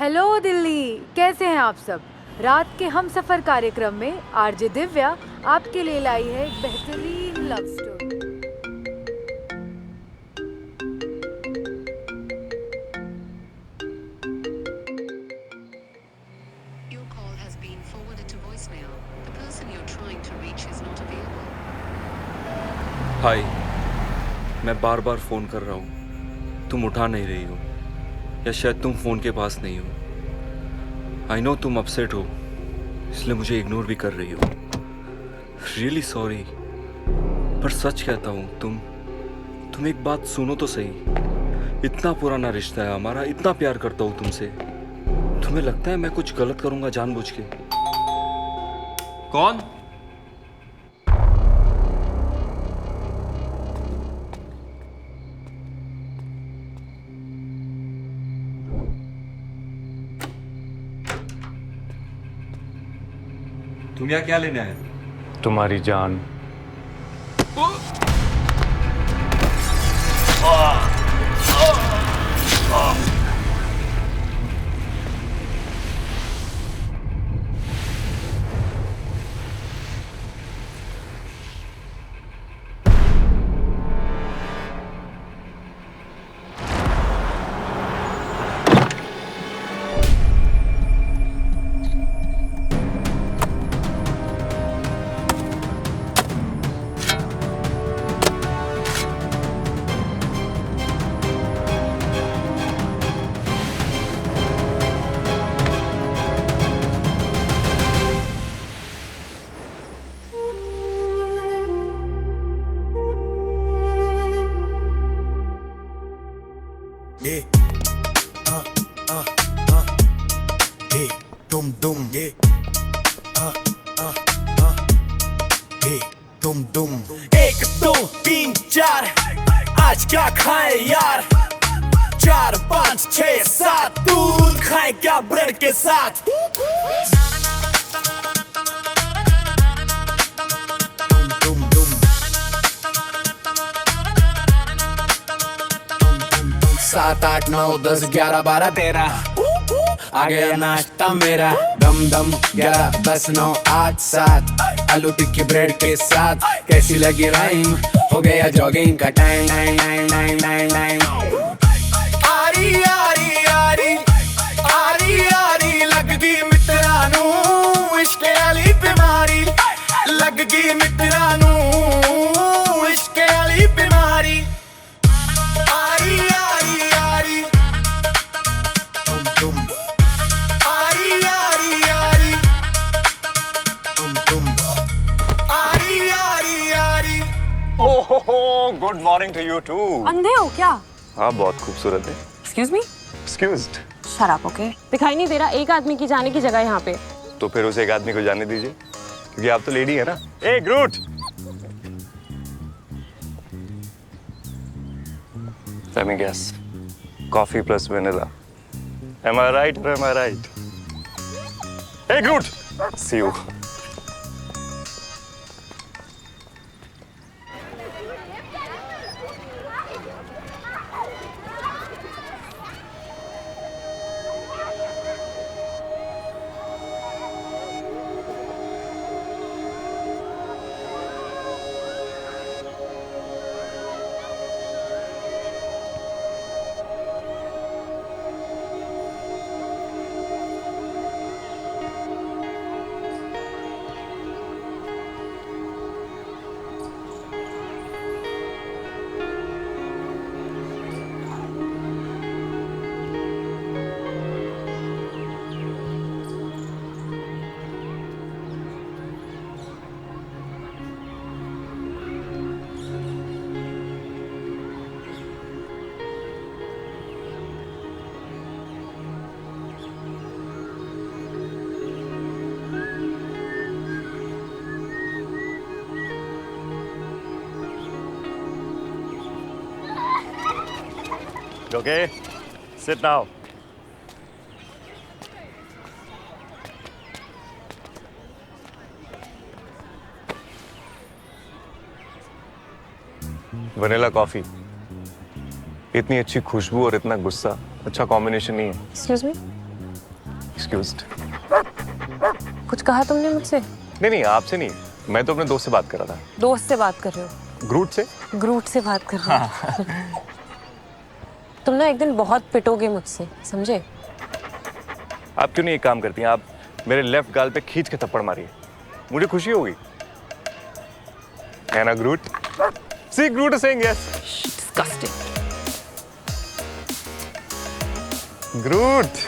Hello Delhi, कैसे हैं आप सब। रात के हम सफर कार्यक्रम में आरजे दिव्या आपके लिए लाई है एक बेहतरीन love story. Your call has been forwarded to voicemail. The person you're trying to reach is not available. हाय, मैं बार बार फ़ोन कर रहा हूँ, तुम उठा नहीं रही हो, या शायद तुम फ़ोन के पास नहीं हो। आई नो तुम अपसेट हो, इसलिए मुझे इग्नोर भी कर रही हो। रियली सॉरी, पर सच कहता हूँ, तुम एक बात सुनो तो सही। इतना पुराना रिश्ता है हमारा, इतना प्यार करता हूँ तुमसे। तुम्हें लगता है मैं कुछ गलत करूँगा जानबूझ के? कौन? तुम यहाँ क्या लेने आए? तुम्हारी जान। Yeah. Yeah. Dum dum. Yeah. Yeah. Dum dum. 1 2 3 4 आज क्या खाए यार? 4 5 6 7 दूध खाए क्या ब्रेड के साथ? Dum dum. 7 8 9 10 11 12 13 आ गया नाश्ता मेरा। दम दम 11 10 9 8 7 आलू टिक्की ब्रेड के साथ। कैसी लगी राइम? हो गया जॉगिंग का टाइम। आरी आरी आरी आरी आरी लग गई मित्रानू इश्क वाली बीमारी। लग गई मित्रानू इश्क वाली बीमारी। आरी आरी आरी तुम तुम आरी आरी आरी तुम आरी आरी आरी। ओहो, good morning to you too. अंधे हो क्या? हाँ, बहुत खूबसूरत है। Excuse me. एक्सक्यूज्ड। शराब ओके। दिखाई नहीं दे रहा एक आदमी की जाने की जगह यहाँ पे। तो फिर उस एक आदमी को जाने दीजिए, क्योंकि आप तो लेडी है ना। ए ग्रूट, let me guess, coffee plus vanilla. Am I right or am I right? Hey Groot, see you. Okay, sit now. Vanilla coffee. इतनी अच्छी खुशबू और इतना गुस्सा, अच्छा कॉम्बिनेशन नहीं है। Excuse me. एक्सक्यूज्ड। कुछ कहा तुमने मुझसे? नहीं, आपसे नहीं, मैं तो अपने दोस्त से बात कर रहा था। दोस्त से बात कर रहे हो? ग्रूट से? ग्रूट से बात कर रहे हो? तुम ना एक दिन बहुत पिटोगे मुझसे, समझे? आप क्यों नहीं एक काम करती हैं, आप मेरे लेफ्ट गाल पे खींच के थप्पड़ मारिए, मुझे खुशी होगी। है ना ग्रूट? सी ग्रूट इज सेइंग यस। Disgusting. ग्रूट।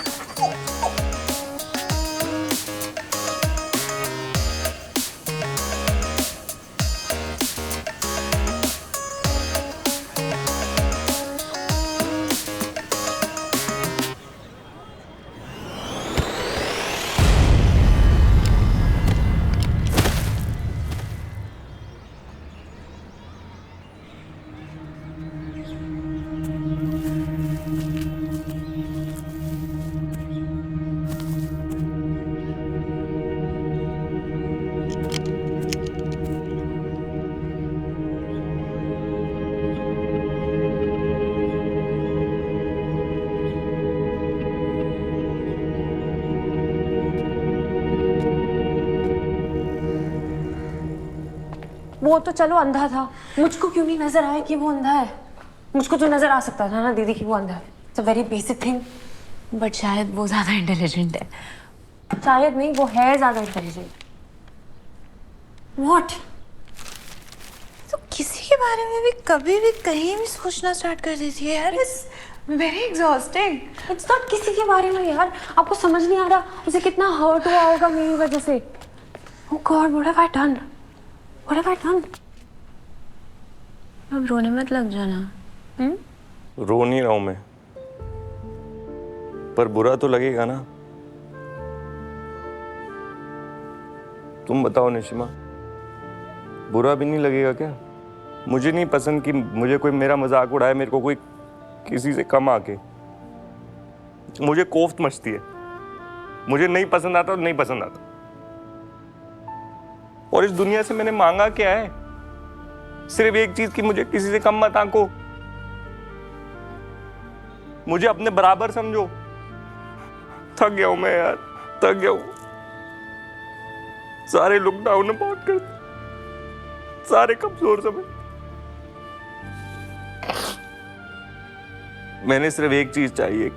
वो तो चलो अंधा था, मुझको क्यों नहीं नजर आया कि वो अंधा है? मुझको तो नजर आ सकता था ना दीदी कि वो अंधा है। It's a very basic thing, but शायद वो ज्यादा इंटेलिजेंट है। शायद नहीं, वो है ज्यादा इंटेलिजेंट। व्हाट? तो किसी के बारे में भी कभी भी कहीं भी सोचना स्टार्ट कर देती है यार। It's very exhausting. It's not किसी के बारे में यार, आपको समझ नहीं आ रहा उसे कितना हर्ट हुआ होगा मेरी वजह से। Oh God, what have I done? What have I done? अब रोने मत लग जाना। रो नहीं रहा हूं मैं, पर बुरा तो लगेगा ना। तुम बताओ निशिमा, बुरा भी नहीं लगेगा क्या? मुझे नहीं पसंद कि मुझे कोई मेरा मजाक उड़ाए, मेरे को कोई किसी से कम आके। मुझे कोफ्त मचती है, मुझे नहीं पसंद आता और नहीं पसंद आता। और इस दुनिया से मैंने मांगा क्या है? सिर्फ एक चीज कि मुझे किसी से कम मत आंको, मुझे अपने बराबर समझो। थक गया हूं मैं यार, थक गया हूं। सारे लोग डाउन अबाउट करते, सारे कमजोर समझ। मैंने सिर्फ एक चीज चाहिए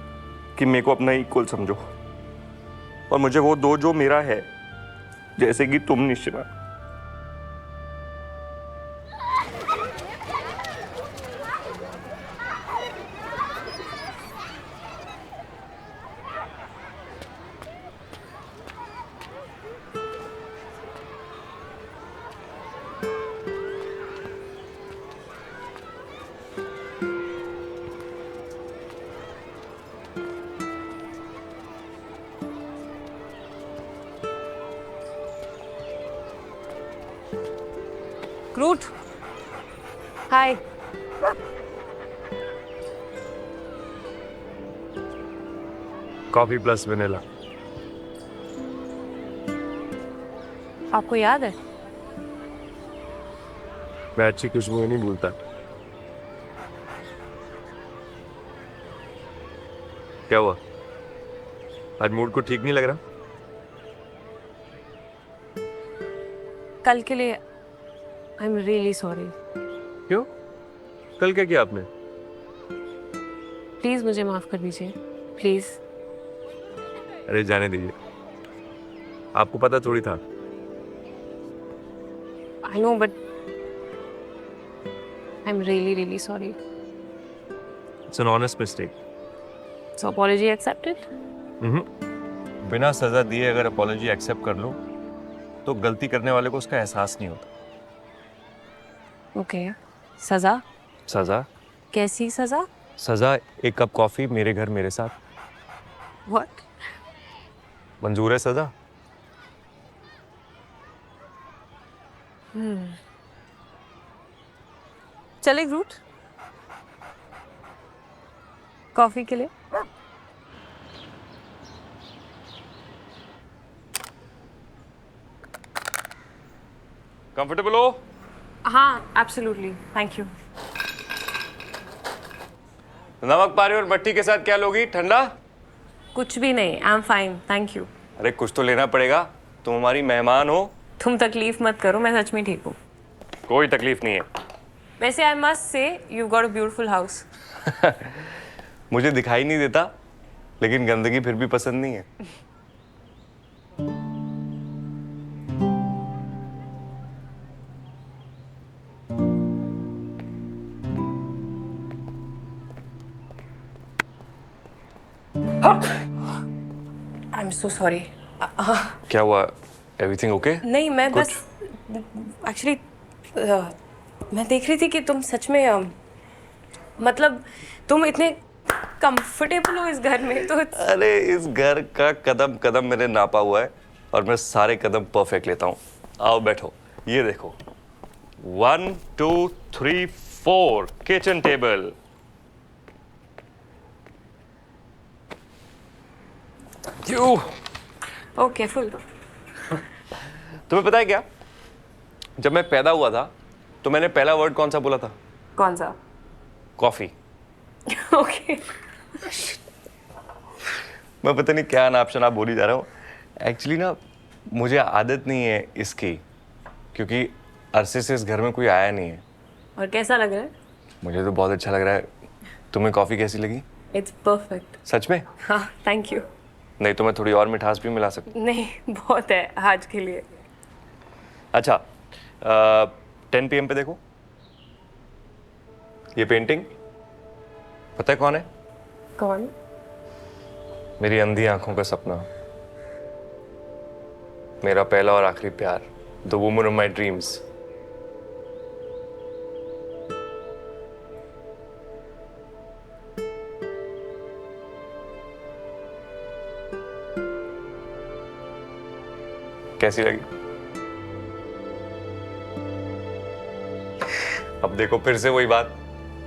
कि मेरे को अपना इक्वल समझो, और मुझे वो दो जो मेरा है, जैसे कि तुम Nishima. Groot, hi. Coffee plus vanilla. आपको याद है? मैं अच्छी खुशबू नहीं भूलता। क्या हुआ, आज मूड को ठीक नहीं लग रहा? कल के लिए आई एम रियली सॉरी। क्यों? कल क्या किया आपने? प्लीज मुझे माफ कर दीजिए, प्लीज। अरे जाने दीजिए, आपको पता थोड़ी था। I know, but I am really really sorry. It's an honest mistake. So apology accepted? बिना सजा दिए अगर अपॉलॉजी एक्सेप्ट कर लो तो गलती करने वाले को उसका एहसास नहीं होता। ओके, सजा? सजा? कैसी सजा? सजा एक कप कॉफी मेरे घर मेरे साथ। व्हाट? मंजूर है सजा? चले ग्रूट, कॉफी के लिए? कंफर्टेबल हो? हाँ, एब्सोल्युटली, थैंक यू। नमक पानी और मट्टी के साथ क्या लोगी? ठंडा? कुछ भी नहीं, I am fine, thank you. अरे कुछ तो लेना पड़ेगा, तुम हमारी मेहमान हो। तुम तकलीफ मत करो, मैं सच में ठीक हूँ। कोई तकलीफ नहीं है। वैसे I must say you got a beautiful house. मुझे दिखाई नहीं देता, लेकिन गंदगी फिर भी पसंद नहीं है। I am so sorry. क्या हुआ? Everything okay? नहीं, मैं बस एक्चुअली मैं देख रही थी कि तुम सच में मतलब तुम इतने कंफर्टेबल हो इस घर में, तो अरे इस घर का कदम कदम मैंने नापा हुआ है और मैं सारे कदम परफेक्ट लेता हूँ। आओ बैठो, ये देखो 1 2 3 4 किचन टेबल। क्यों? Okay full. तुम्हें पता है क्या, जब मैं पैदा हुआ था तो मैंने पहला वर्ड कौन सा बोला था? कौन सा? कॉफी। ओके। मैं पता नहीं क्या नाप शनाप बोली जा रहा हूँ। एक्चुअली ना मुझे आदत नहीं है इसकी, क्योंकि अरसे से इस घर में कोई आया नहीं है। और कैसा लग रहा है? मुझे तो बहुत अच्छा लग रहा है। तुम्हें कॉफी कैसी लगी? It's perfect. सच में? हाँ, थैंक यू। नहीं तो मैं थोड़ी और मिठास भी मिला सकता। नहीं, बहुत है आज के लिए। अच्छा 10 PM पे देखो, ये पेंटिंग पता है कौन है? कौन? मेरी अंधी आंखों का सपना, मेरा पहला और आखिरी प्यार, the woman of my dreams. कैसी लगी? अब देखो फिर से वही बात,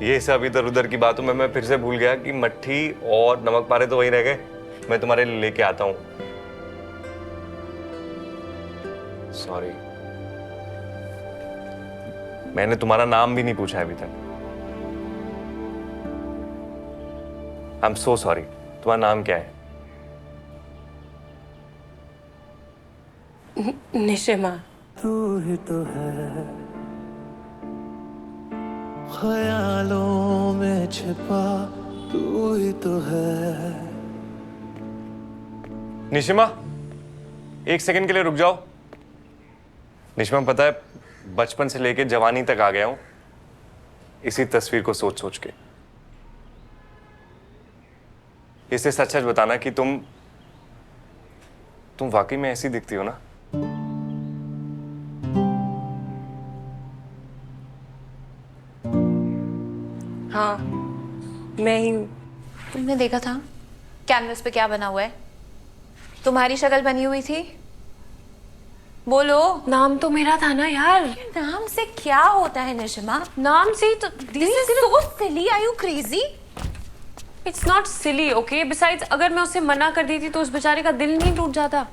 ये सब इधर उधर की बातों में मैं फिर से भूल गया कि मट्ठी और नमक पारे तो वही रह गए। मैं तुम्हारे लिए लेके आता हूं। सॉरी, मैंने तुम्हारा नाम भी नहीं पूछा अभी तक। I am so sorry. तुम्हारा नाम क्या है? निशिमा। तू ही तो है ख्यालों में छिपा, तू ही तो है। निशिमा, एक सेकंड के लिए रुक जाओ। निशिमा, पता है बचपन से लेके जवानी तक आ गया हूं इसी तस्वीर को सोच सोच के। इसे सच सच बताना कि तुम वाकई में ऐसी दिखती हो ना? हाँ, मैं ही हूँ। तुमने देखा था कैनवस पे क्या बना हुआ है? तुम्हारी शक्ल बनी हुई थी। बोलो। नाम तो मेरा था ना यार। नाम से क्या होता है निशिमा? नाम से ही तो। This is so silly. Are you crazy? It's not silly, okay? Besides अगर मैं उसे मना कर देती तो उस बेचारे का दिल नहीं टूट जाता।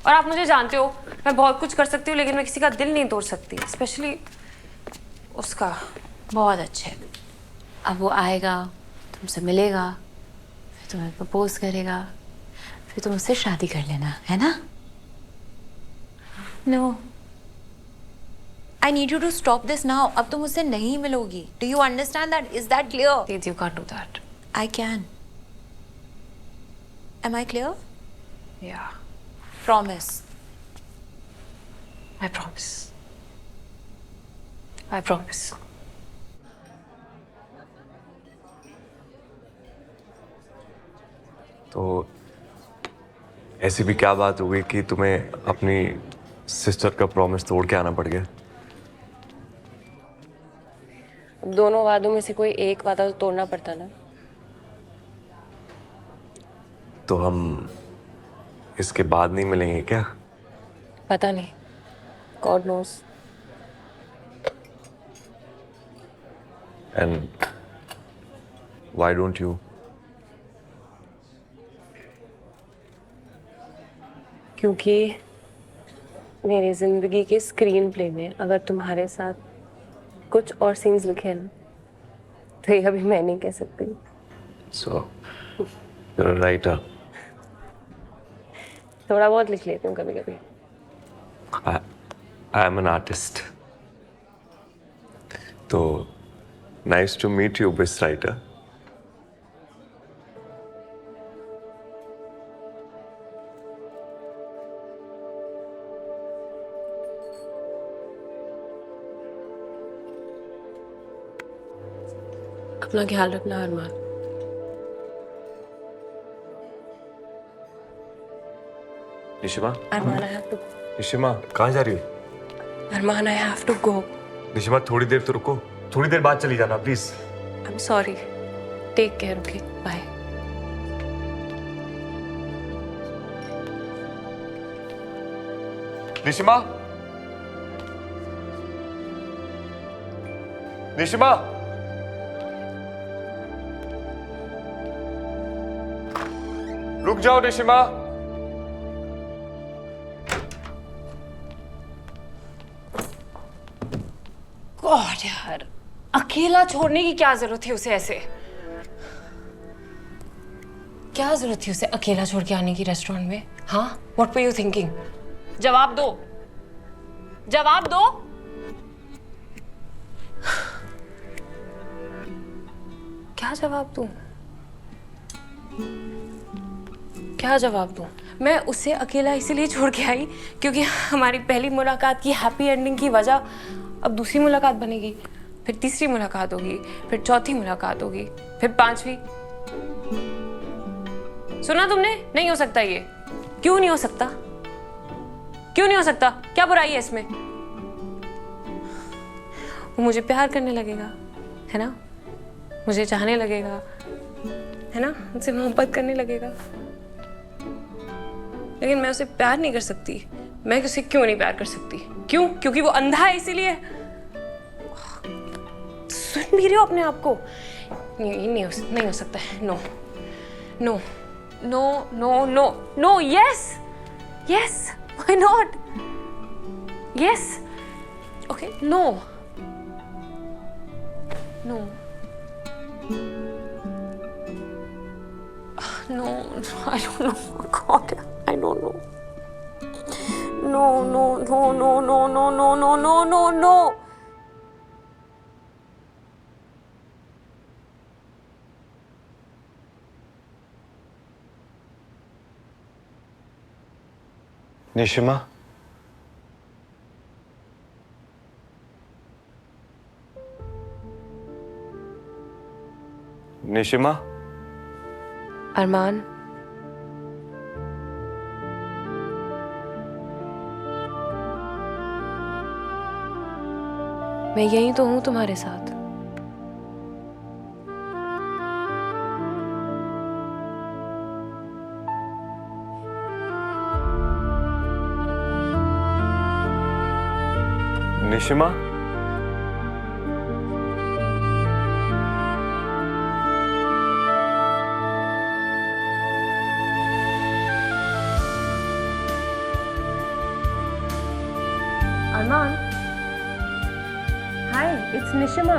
और आप मुझे जानते हो, मैं बहुत कुछ कर सकती हूँ लेकिन मैं किसी का दिल नहीं तोड़ सकती, स्पेशली उसका। बहुत अच्छे। अब वो आएगा, तुमसे मिलेगा, फिर तुम्हें प्रपोज करेगा, फिर तुम उससे शादी कर लेना, है ना? No, I need you to stop this now. अब तुम उससे नहीं मिलोगी। Do you understand that? Is that clear? You can't do that. I can. Am I clear? Yeah, promise. I promise. I promise. तो ऐसी भी क्या बात हो गई कि तुम्हें अपनी सिस्टर का प्रॉमिस तोड़ के आना पड़ गया? दोनों वादों में से कोई एक वादा तो तोड़ना पड़ता ना। तो हम इसके बाद नहीं मिलेंगे क्या? पता नहीं, God knows. And why don't you? क्योंकि मेरी जिंदगी के स्क्रीन प्ले में अगर तुम्हारे साथ कुछ और सीन्स लिखे हैं ना, तो ये अभी मैं नहीं कह सकती। सो you're a writer. थोड़ा बहुत लिख लेती हूँ कभी कभी। I am an artist. तो nice to meet you best writer. अपना ख्याल रखना अरमान। निशिमा, अरमान आई हैव टू। निशिमा कहाँ जा रही हो? अरमान आई हैव टू गो। निशिमा थोड़ी देर तो रुको, थोड़ी देर बाद चली जाना please. I am sorry. Take care. Okay bye. Nishima, Nishima, रुक जाओ निशिमा। गॉड यार, अकेला छोड़ने की क्या जरूरत थी उसे ऐसे? क्या जरूरत थी उसे अकेला छोड़ के आने की रेस्टोरेंट में? हाँ, व्हाट वर यू थिंकिंग? जवाब दो, जवाब दो। क्या जवाब दूं? क्या जवाब दूं? मैं उसे अकेला इसीलिए छोड़ के आई क्योंकि हमारी पहली मुलाकात की हैप्पी एंडिंग की वजह अब दूसरी मुलाकात बनेगी, फिर तीसरी मुलाकात होगी, फिर चौथी मुलाकात होगी, फिर पांचवी। सुना तुमने? नहीं हो सकता ये। क्यों नहीं हो सकता? क्यों नहीं हो सकता? क्या बुराई है इसमें? वो मुझे प्यार करने लगेगा, है ना? मुझे चाहने लगेगा, है ना? मुझसे मोहब्बत करने लगेगा। लेकिन मैं उसे प्यार नहीं कर सकती। मैं उसे क्यों नहीं प्यार कर सकती? क्यों? क्योंकि वो अंधा है इसीलिए। सुन भी रहे हो अपने आप को? नहीं हो सकता है। No no no no no no. Yes yes, why not? Yes, okay, no no no, I don't know. God, I don't know. No, no, no, no, no, no, no, no, no, no, no. निशिमा, निशिमा, अरमान, मैं यहीं तो हूं तुम्हारे साथ। निशिमा, Arman. Hi, it's Nishima.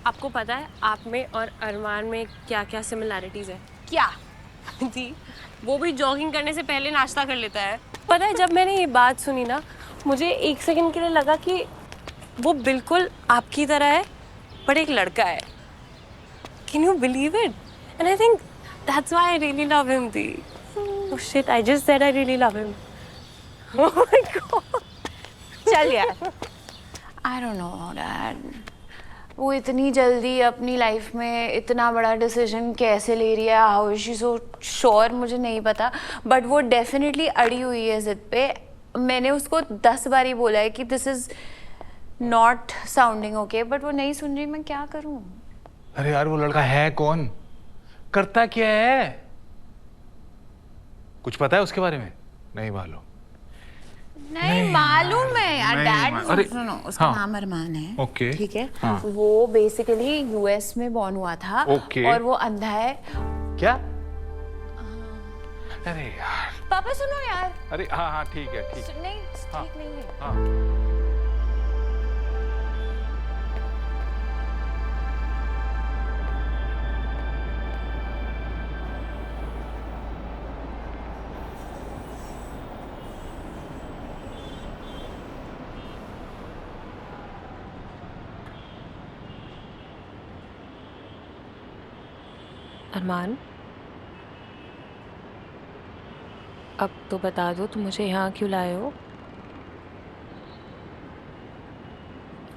आपको पता है आप में और अरमान में क्या क्या सिमिलैरिटीज है? क्या? जी, वो भी जॉगिंग करने से पहले नाश्ता कर लेता है। पता है जब मैंने ये बात सुनी ना, मुझे एक सेकंड के लिए लगा कि वो बिल्कुल आपकी तरह है बट एक लड़का है। Can you believe it? And I That's why I really love him, Dee. Oh shit, I just said I really love him. Oh my god. चल यार. I don't know, Dad. वो इतनी जल्दी अपनी लाइफ में इतना बड़ा डिसीजन कैसे ले रही है, how is she so sure, मुझे नहीं पता, बट वो डेफिनेटली अड़ी हुई है जिद पे. मैंने उसको 10 बार ही बोला है कि this is not sounding okay, but वो नहीं सुन रही. मैं क्या करूं? अरे यार वो लड़का है कौन, करता क्या है, कुछ पता है उसके बारे में? नहीं मालूम. नहीं मालूम है यार. डैड अरे, सुनो, उसका हाँ. नाम अरमान है. ओके. ठीक है. हाँ. वो बेसिकली यूएस में बॉर्न हुआ था. ओके. और वो अंधा है. क्या? अरे यार. पापा सुनो यार. अरे हाँ हाँ ठीक है ठीक. नहीं हाँ. ठीक नहीं है. हाँ. अरमान, अब तो बता दो तुम मुझे यहाँ क्यों लाए हो?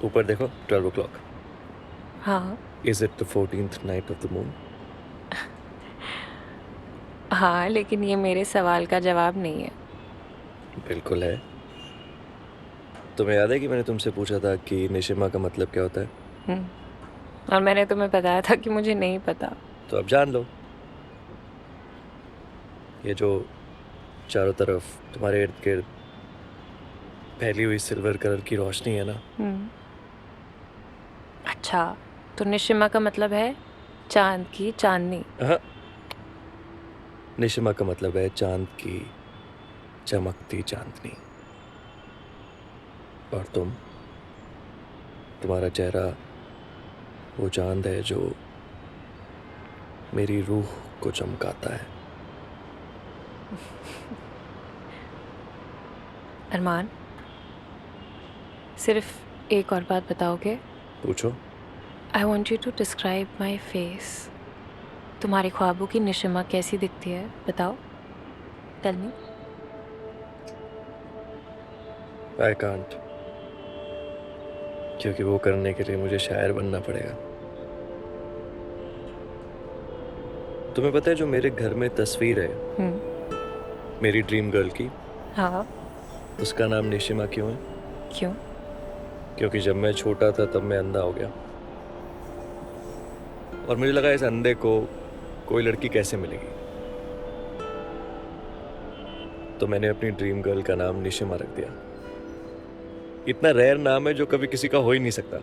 ऊपर देखो 12 o'clock. हाँ. Is it the 14th night of the moon? हाँ, लेकिन ये मेरे सवाल का जवाब नहीं है. बिल्कुल है. तुम्हें याद है कि मैंने तुमसे पूछा था कि निशिमा का मतलब क्या होता है? और मैंने तुम्हें बताया था कि मुझे नहीं पता. तो अब जान लो. ये जो चारों तरफ तुम्हारे इर्द गिर्द फैली हुई सिल्वर कलर की रोशनी है ना, अच्छा, तो निशिमा का मतलब है चांद की चांदनी. हाँ, निशिमा का मतलब है चांद की चमकती चांदनी. और तुम्हारा चेहरा वो चांद है जो मेरी रूह को चमकाता है. अरमान, सिर्फ एक और बात बताओगे? पूछो. I want you to describe my face. तुम्हारे ख्वाबों की निशिमा कैसी दिखती है, बताओ. Tell me. आई कांट, क्योंकि वो करने के लिए मुझे शायर बनना पड़ेगा. तुम्हें पता है जो मेरे घर में तस्वीर है मेरी ड्रीम गर्ल की, हाँ. उसका नाम निशिमा क्यों है? क्यों? क्योंकि जब मैं छोटा था तब मैं अंधा हो गया और मुझे लगा इस अंधे को कोई लड़की कैसे मिलेगी, तो मैंने अपनी ड्रीम गर्ल का नाम निशिमा रख दिया. इतना रेयर नाम है जो कभी किसी का हो ही नहीं सकता.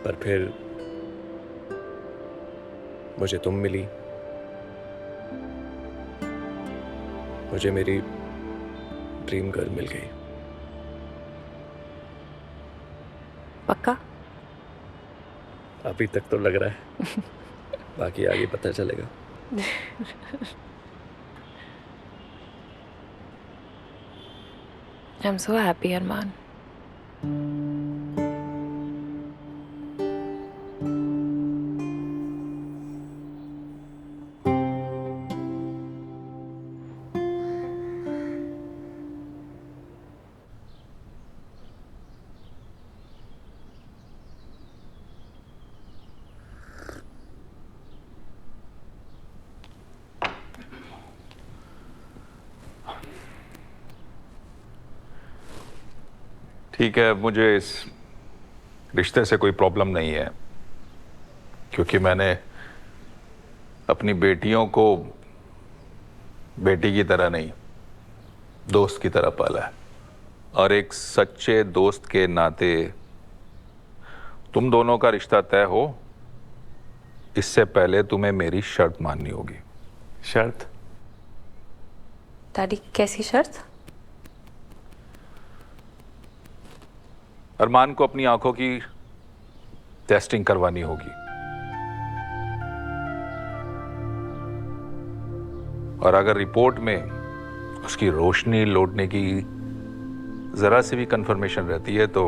पर फिर मुझे तुम मिली, मुझे मेरी ड्रीम गर्ल मिल गई. पक्का? अभी तक तो लग रहा है, बाकी आगे पता चलेगा. आई एम सो हैप्पी अरमान. ठीक है, मुझे इस रिश्ते से कोई प्रॉब्लम नहीं है, क्योंकि मैंने अपनी बेटियों को बेटी की तरह नहीं, दोस्त की तरह पाला है. और एक सच्चे दोस्त के नाते तुम दोनों का रिश्ता तय हो, इससे पहले तुम्हें मेरी शर्त माननी होगी. शर्त? डैडी, कैसी शर्त? अरमान को अपनी आंखों की टेस्टिंग करवानी होगी, और अगर रिपोर्ट में उसकी रोशनी लौटने की जरा सी भी कंफर्मेशन रहती है तो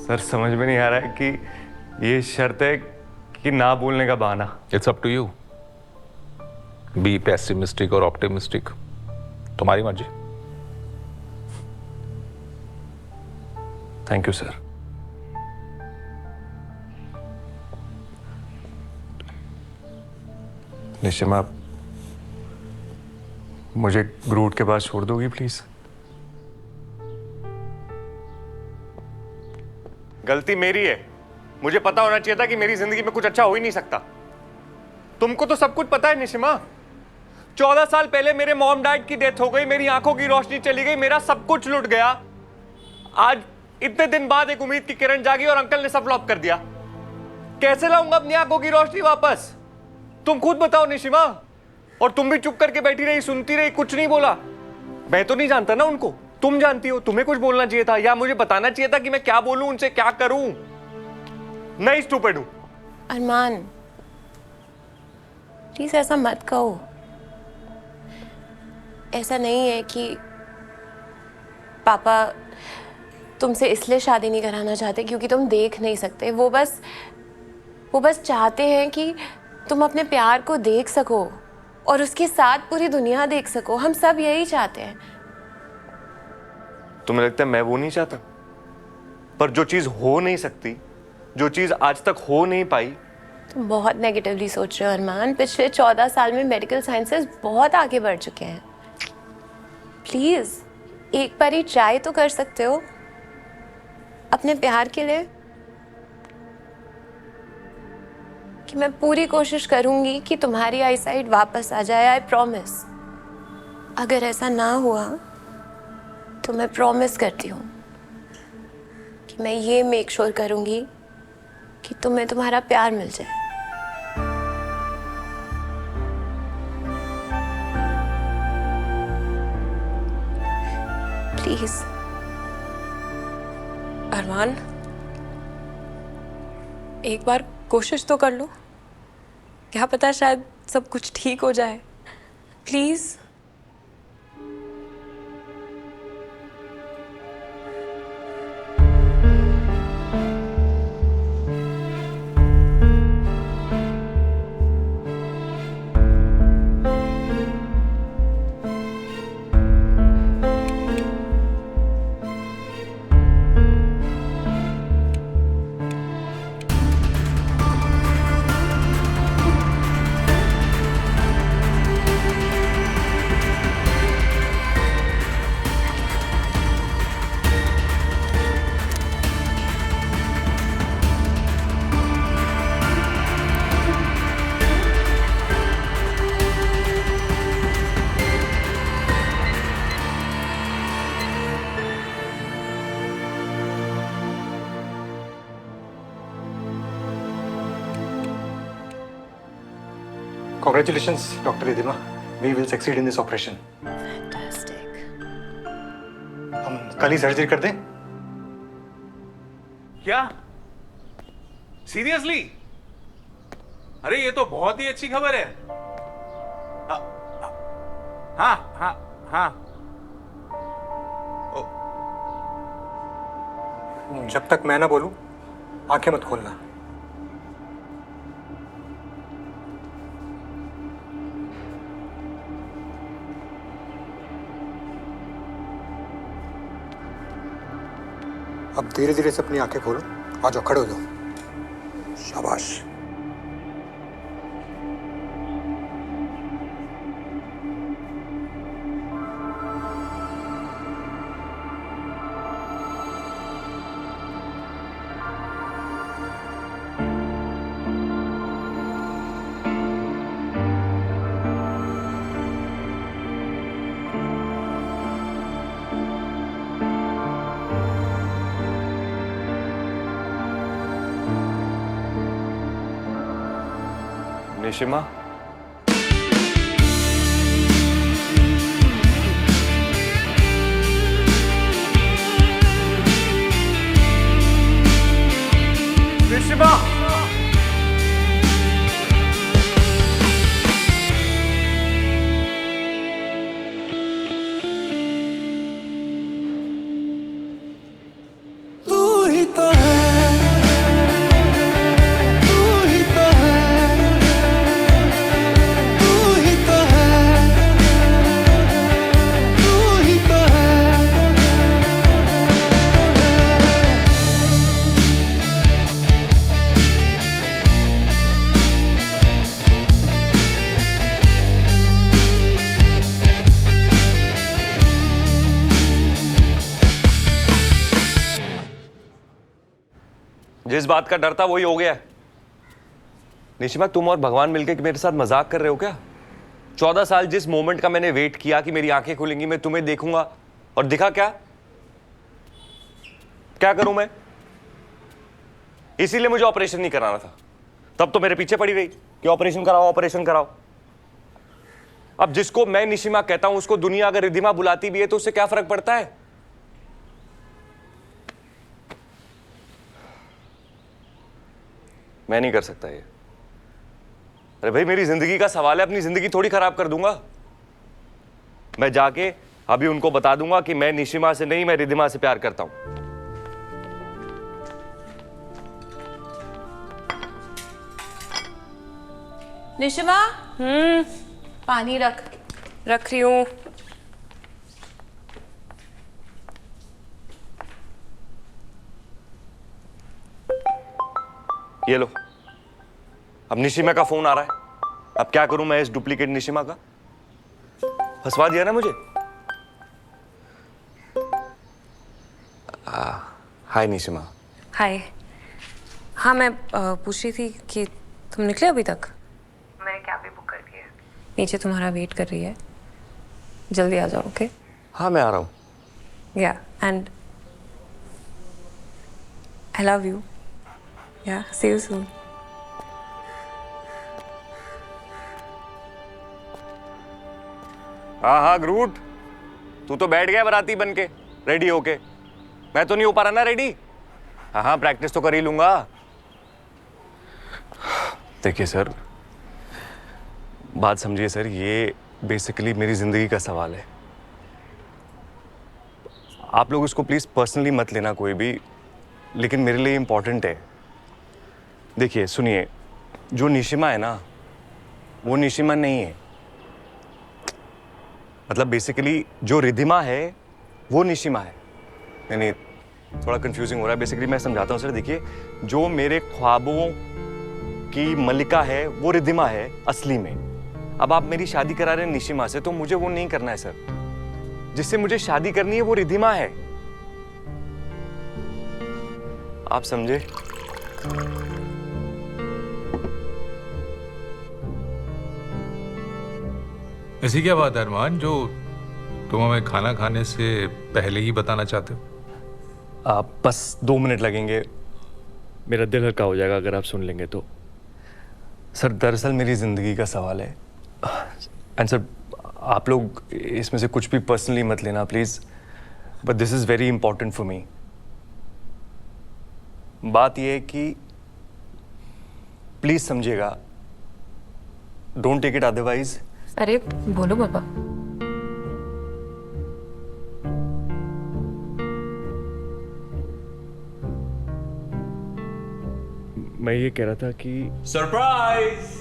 सर समझ में नहीं आ रहा है कि ये शर्त है कि ना बोलने का बहाना। It's up to you, be pessimistic और ऑप्टिमिस्टिक, तुम्हारी मर्जी। Thank you sir. निशिमा, मुझे ग्रूट के पास छोड़ दोगी प्लीज? गलती मेरी है, मुझे पता होना चाहिए था कि मेरी जिंदगी में कुछ अच्छा हो ही नहीं सकता। तुमको तो सब कुछ पता है निशिमा। 14 साल पहले मेरे मॉम डैड की डेथ हो गई, मेरी आंखों की रोशनी चली गई, मेरा सब कुछ लुट गया। आज इतने दिन बाद एक उम्मीद की किरण जागी और अंकल ने सब फ्लॉप कर दिया। कैसे लाऊंगा अपनी आंखों की रोशनी वापस? तुम खुद बताओ निशिमा। और तुम भी चुप करके बैठी रही, सुनती रही, कुछ नहीं बोला। मैं तो नहीं जानता ना उनको, तुम जानती हो। तुम्हें कुछ बोलना चाहिए था या मुझे बताना चाहिए था कि मैं क्या बोलूं, उनसे क्या करूं। नहीं स्टूपिड हूं। अरमान, प्लीज ऐसा मत कहो। ऐसा नहीं है कि पापा तुमसे इसलिए शादी नहीं कराना चाहते क्योंकि तुम देख नहीं सकते। वो बस चाहते हैं कि तुम अपने प्यार को देख सको और उसके साथ पूरी दुनिया देख सको। हम सब यही चाहते हैं। तुम्हें लगता है मैं वो नहीं चाहता? पर जो चीज हो नहीं सकती, जो चीज आज तक हो नहीं पाई। तुम बहुत नेगेटिवली सोच रहे हो अरमान। पिछले 14 साल में मेडिकल साइंसेस बहुत आगे बढ़ चुके हैं। प्लीज एक बार ही ट्राई तो कर सकते हो अपने प्यार के लिए। कि मैं पूरी कोशिश करूंगी कि तुम्हारी आईसाइट वापस आ जाए, आई प्रॉमिस। अगर ऐसा ना हुआ तो मैं प्रॉमिस करती हूँ कि मैं ये मेक श्योर करूंगी कि तुम्हें तुम्हारा प्यार मिल जाए। प्लीज अरमान, एक बार कोशिश तो कर लो। क्या पता शायद सब कुछ ठीक हो जाए। Please. Congratulations, Dr. Ridhima. We will succeed in this operation. Fantastic. हम कल ही सर्जरी कर दें? क्या? सीरियसली? अरे ये तो बहुत ही अच्छी खबर है। हाँ हाँ हाँ। जब तक मैं ना बोलूं, आंखें मत खोलना। अब धीरे धीरे से अपनी आंखें खोलो। आ जाओ, खड़े हो जाओ। शाबाश। निशिमा, निशिमा, तू ही तो है जिस बात का डर था वही हो गया है। निशिमा, तुम और भगवान मिलकर मेरे साथ मजाक कर रहे हो क्या? 14 साल जिस मोमेंट का मैंने वेट किया कि मेरी आंखें खुलेंगी, मैं तुम्हें देखूंगा, और दिखा क्या? क्या करूं मैं? इसीलिए मुझे ऑपरेशन नहीं कराना था। तब तो मेरे पीछे पड़ी रही कि ऑपरेशन कराओ, ऑपरेशन कराओ। अब जिसको मैं निशिमा कहता हूं उसको दुनिया अगर रिधिमा बुलाती भी है तो उससे क्या फर्क पड़ता है? मैं नहीं कर सकता ये। अरे भाई, मेरी जिंदगी का सवाल है, अपनी जिंदगी थोड़ी खराब कर दूंगा। मैं जाके अभी उनको बता दूंगा कि मैं निशिमा से नहीं, मैं रिधिमा से प्यार करता हूं। निशिमा, पानी रख रही हूँ। ये लो, अब निशिमा का फोन आ रहा है। अब क्या करूं मैं इस डुप्लीकेट निशिमा का? फंसवा दिया ना मुझे। हाय निशिमा। हाय। हाँ, मैं पूछ रही थी कि तुम निकले अभी तक? मैंने कैब भी बुक कर दी है, नीचे तुम्हारा वेट कर रही है, जल्दी आ जाओ। ओके? हाँ, मैं आ रहा हूँ। या, एंड आई लव यू। या, सी यू सून। हाँ हाँ ग्रूट, तू तो बैठ गया बराती बन के रेडी होके। मैं तो नहीं हो पा रहा ना रेडी। हाँ हाँ, प्रैक्टिस तो कर ही लूंगा। देखिए सर, बात समझिए सर, ये बेसिकली मेरी जिंदगी का सवाल है। आप लोग इसको प्लीज पर्सनली मत लेना कोई भी, लेकिन मेरे लिए इंपॉर्टेंट है। देखिए सुनिए, जो निशिमा है ना, वो निशिमा नहीं है। मतलब बेसिकली जो रिधिमा है वो निशिमा है। नहीं, थोड़ा कंफ्यूजिंग हो रहा है। बेसिकली मैं समझाता हूँ सर। देखिए, जो मेरे ख्वाबों की मलिका है वो रिधिमा है असली में। अब आप मेरी शादी करा रहे हैं निशिमा से, तो मुझे वो नहीं करना है सर। जिससे मुझे शादी करनी है वो रिधिमा है। आप समझे? ऐसी क्या बात है अरमान जो तुम हमें खाना खाने से पहले ही बताना चाहते हो? आप बस 2 मिनट लगेंगे, मेरा दिल हल्का हो जाएगा अगर आप सुन लेंगे तो। सर, दरअसल मेरी ज़िंदगी का सवाल है। एंड सर, आप लोग इसमें से कुछ भी पर्सनली मत लेना please, but this is very important for me. बात यह है कि प्लीज़ समझिएगा, डोंट टेक इट अदरवाइज। अरे बोलो पापा। मैं ये कह रहा था कि surprise!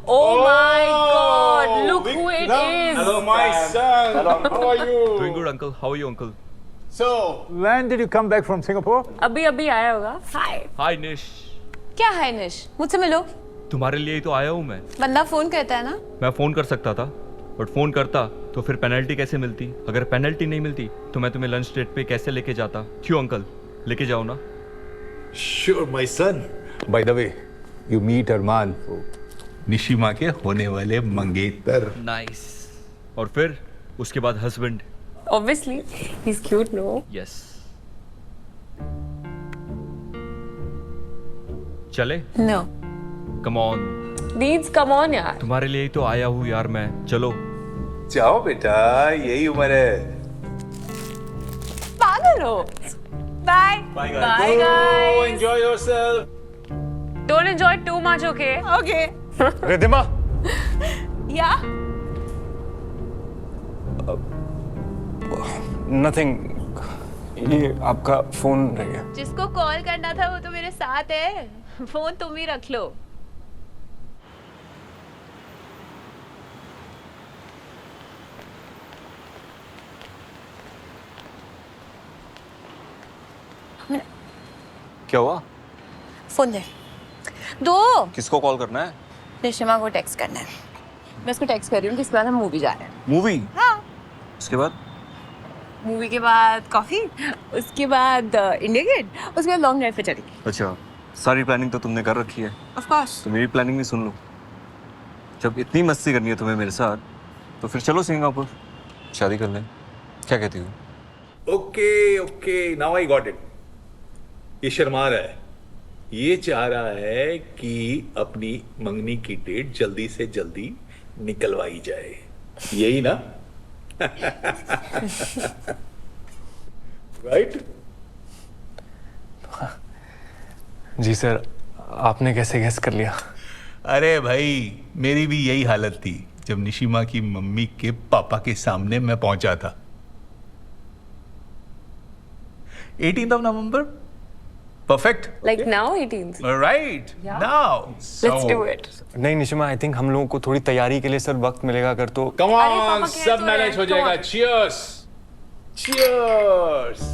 Oh my God! Look who it is! Hello, my son. Hello, how are you? Doing good, uncle. How are you, uncle? So, when did you come back from Singapore? अभी अभी आया होगा। हाय। Hi, निश। क्या है निश? मुझसे मिलो। तुम्हारे लिए ही तो आया हूँ मैं। बंदा फोन करता है ना? मैं फोन कर सकता था, बट फोन करता तो फिर पेनल्टी कैसे मिलती? अगर पेनल्टी नहीं मिलती तो मैं तुम्हें लंच डेट पे कैसे लेके जाता? क्यों अंकल, लेके जाओ ना। Sure, my son. By the way, you meet Arman, निशिमा के होने वाले मंगेतर। नाइस। और फिर उसके बाद husband. Obviously, he's cute, no? Yes. चले? No. Come on. Needs, come on यार। तुम्हारे लिए ही तो आया हूँ यार मैं। चलो। जाओ बेटा, यही उम्र है। पागल हो। Bye. Bye guys. Bye guys. Enjoy yourself. Don't enjoy too much, okay? Okay. Ridhima, या? नथिंग, ये आपका फोन रह गया। जिसको कॉल करना था वो तो मेरे साथ है। फोन तुम ही रख लो। क्या हुआ? फोन दे। दो। किसको कॉल करना है? निशिमा को टेक्स्ट करना है। मैं उसको टेक्स्ट कर रही हूँ कि इसके बाद हम मूवी जा रहे हैं। मूवी? हाँ। उसके बाद? मूवी के बाद कॉफी, उसके बाद इंडिया गेट, उसके बाद लॉन्ग ड्राइव पे चलेंगे। अच्छा, सारी प्लानिंग तो तुमने कर रखी है। Of course. तो मेरी प्लानिंग भी सुन लो। जब इतनी मस्ती करनी है तुम्हें मेरे साथ, तो फिर चलो सिंगापुर, शादी कर लें। क्या कहती हो? Okay okay, now I got it. ये शर्मा रहा है, ये चाह रहा है कि अपनी मंगनी की डेट जल्दी से जल्दी निकलवाई जाए, यही ना? राइट? जी सर, आपने कैसे गेस कर लिया? अरे भाई, मेरी भी यही हालत थी जब निशिमा की मम्मी के पापा के सामने मैं पहुंचा था। 18th of November? Perfect? Like now 18th? Right. Now. Let's do it. नहीं निशिमा, आई थिंक हम लोगों को थोड़ी तैयारी के लिए सर वक्त मिलेगा अगर तो। Come on, सब मैनेज हो जाएगा। Cheers. Cheers.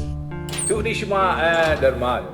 To Nishima and Arman.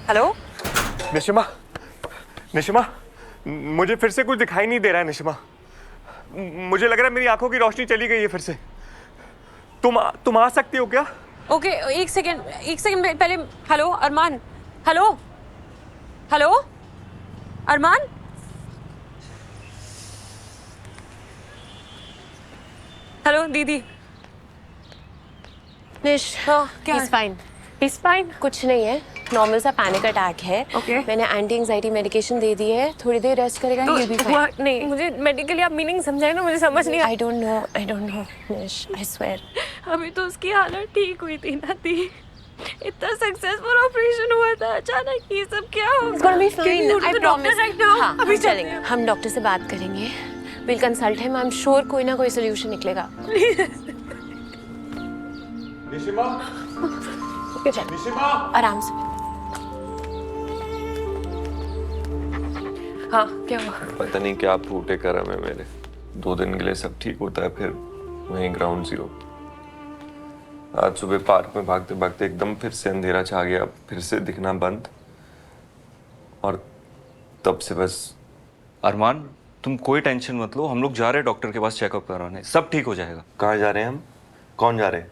Hello Nishima, Nishima, मुझे फिर से कुछ दिखाई नहीं दे रहा है निशिमा। मुझे लग रहा है मेरी आंखों की रोशनी चली गई है फिर से। तुम आ सकती हो क्या? ओके, एक सेकंड पहले। हेलो अरमान, हेलो हेलो अरमान, हेलो दीदी। निश, क्या he's fine. He's fine? कुछ नहीं है, नॉर्मल सा पैनिक अटैक है। Okay. मैंने एंटी एंजाइटी मेडिकेशन दे दी है, थोड़ी देर रेस्ट करेगा, तो ये भी हुआ fine. नहीं, मुझे मेडिकली आप मीनिंग समझाए ना, मुझे समझ नहीं I don't know, निश, I swear. अभी तो उसकी हालत ठीक हुई थी ना दी। इतना सक्सेसफुल ऑपरेशन हुआ था, अचानक ये सब क्या हो It's gonna be fine, I promise. right now? हाँ, अभी हम चलेंगे, हम डॉक्टर से बात करेंगे। We'll consult him, I'm sure कोई ना कोई सोल्यूशन निकलेगा। निशिमा, निशिमा, आराम से। हाँ, क्या हुआ? पता नहीं क्या फूटे करम है मेरे। 2 दिन के लिए सब ठीक होता है, फिर वहीं ग्राउंड जीरो। आज सुबह पार्क में भागते भागते एकदम फिर से अंधेरा छा गया, फिर से दिखना बंद, और तब से बस। अरमान, तुम कोई टेंशन मत लो, हम लोग जा रहे हैं डॉक्टर के पास चेकअप कराने, सब ठीक हो जाएगा। कहाँ जा रहे हैं हम? कौन जा रहे हैं?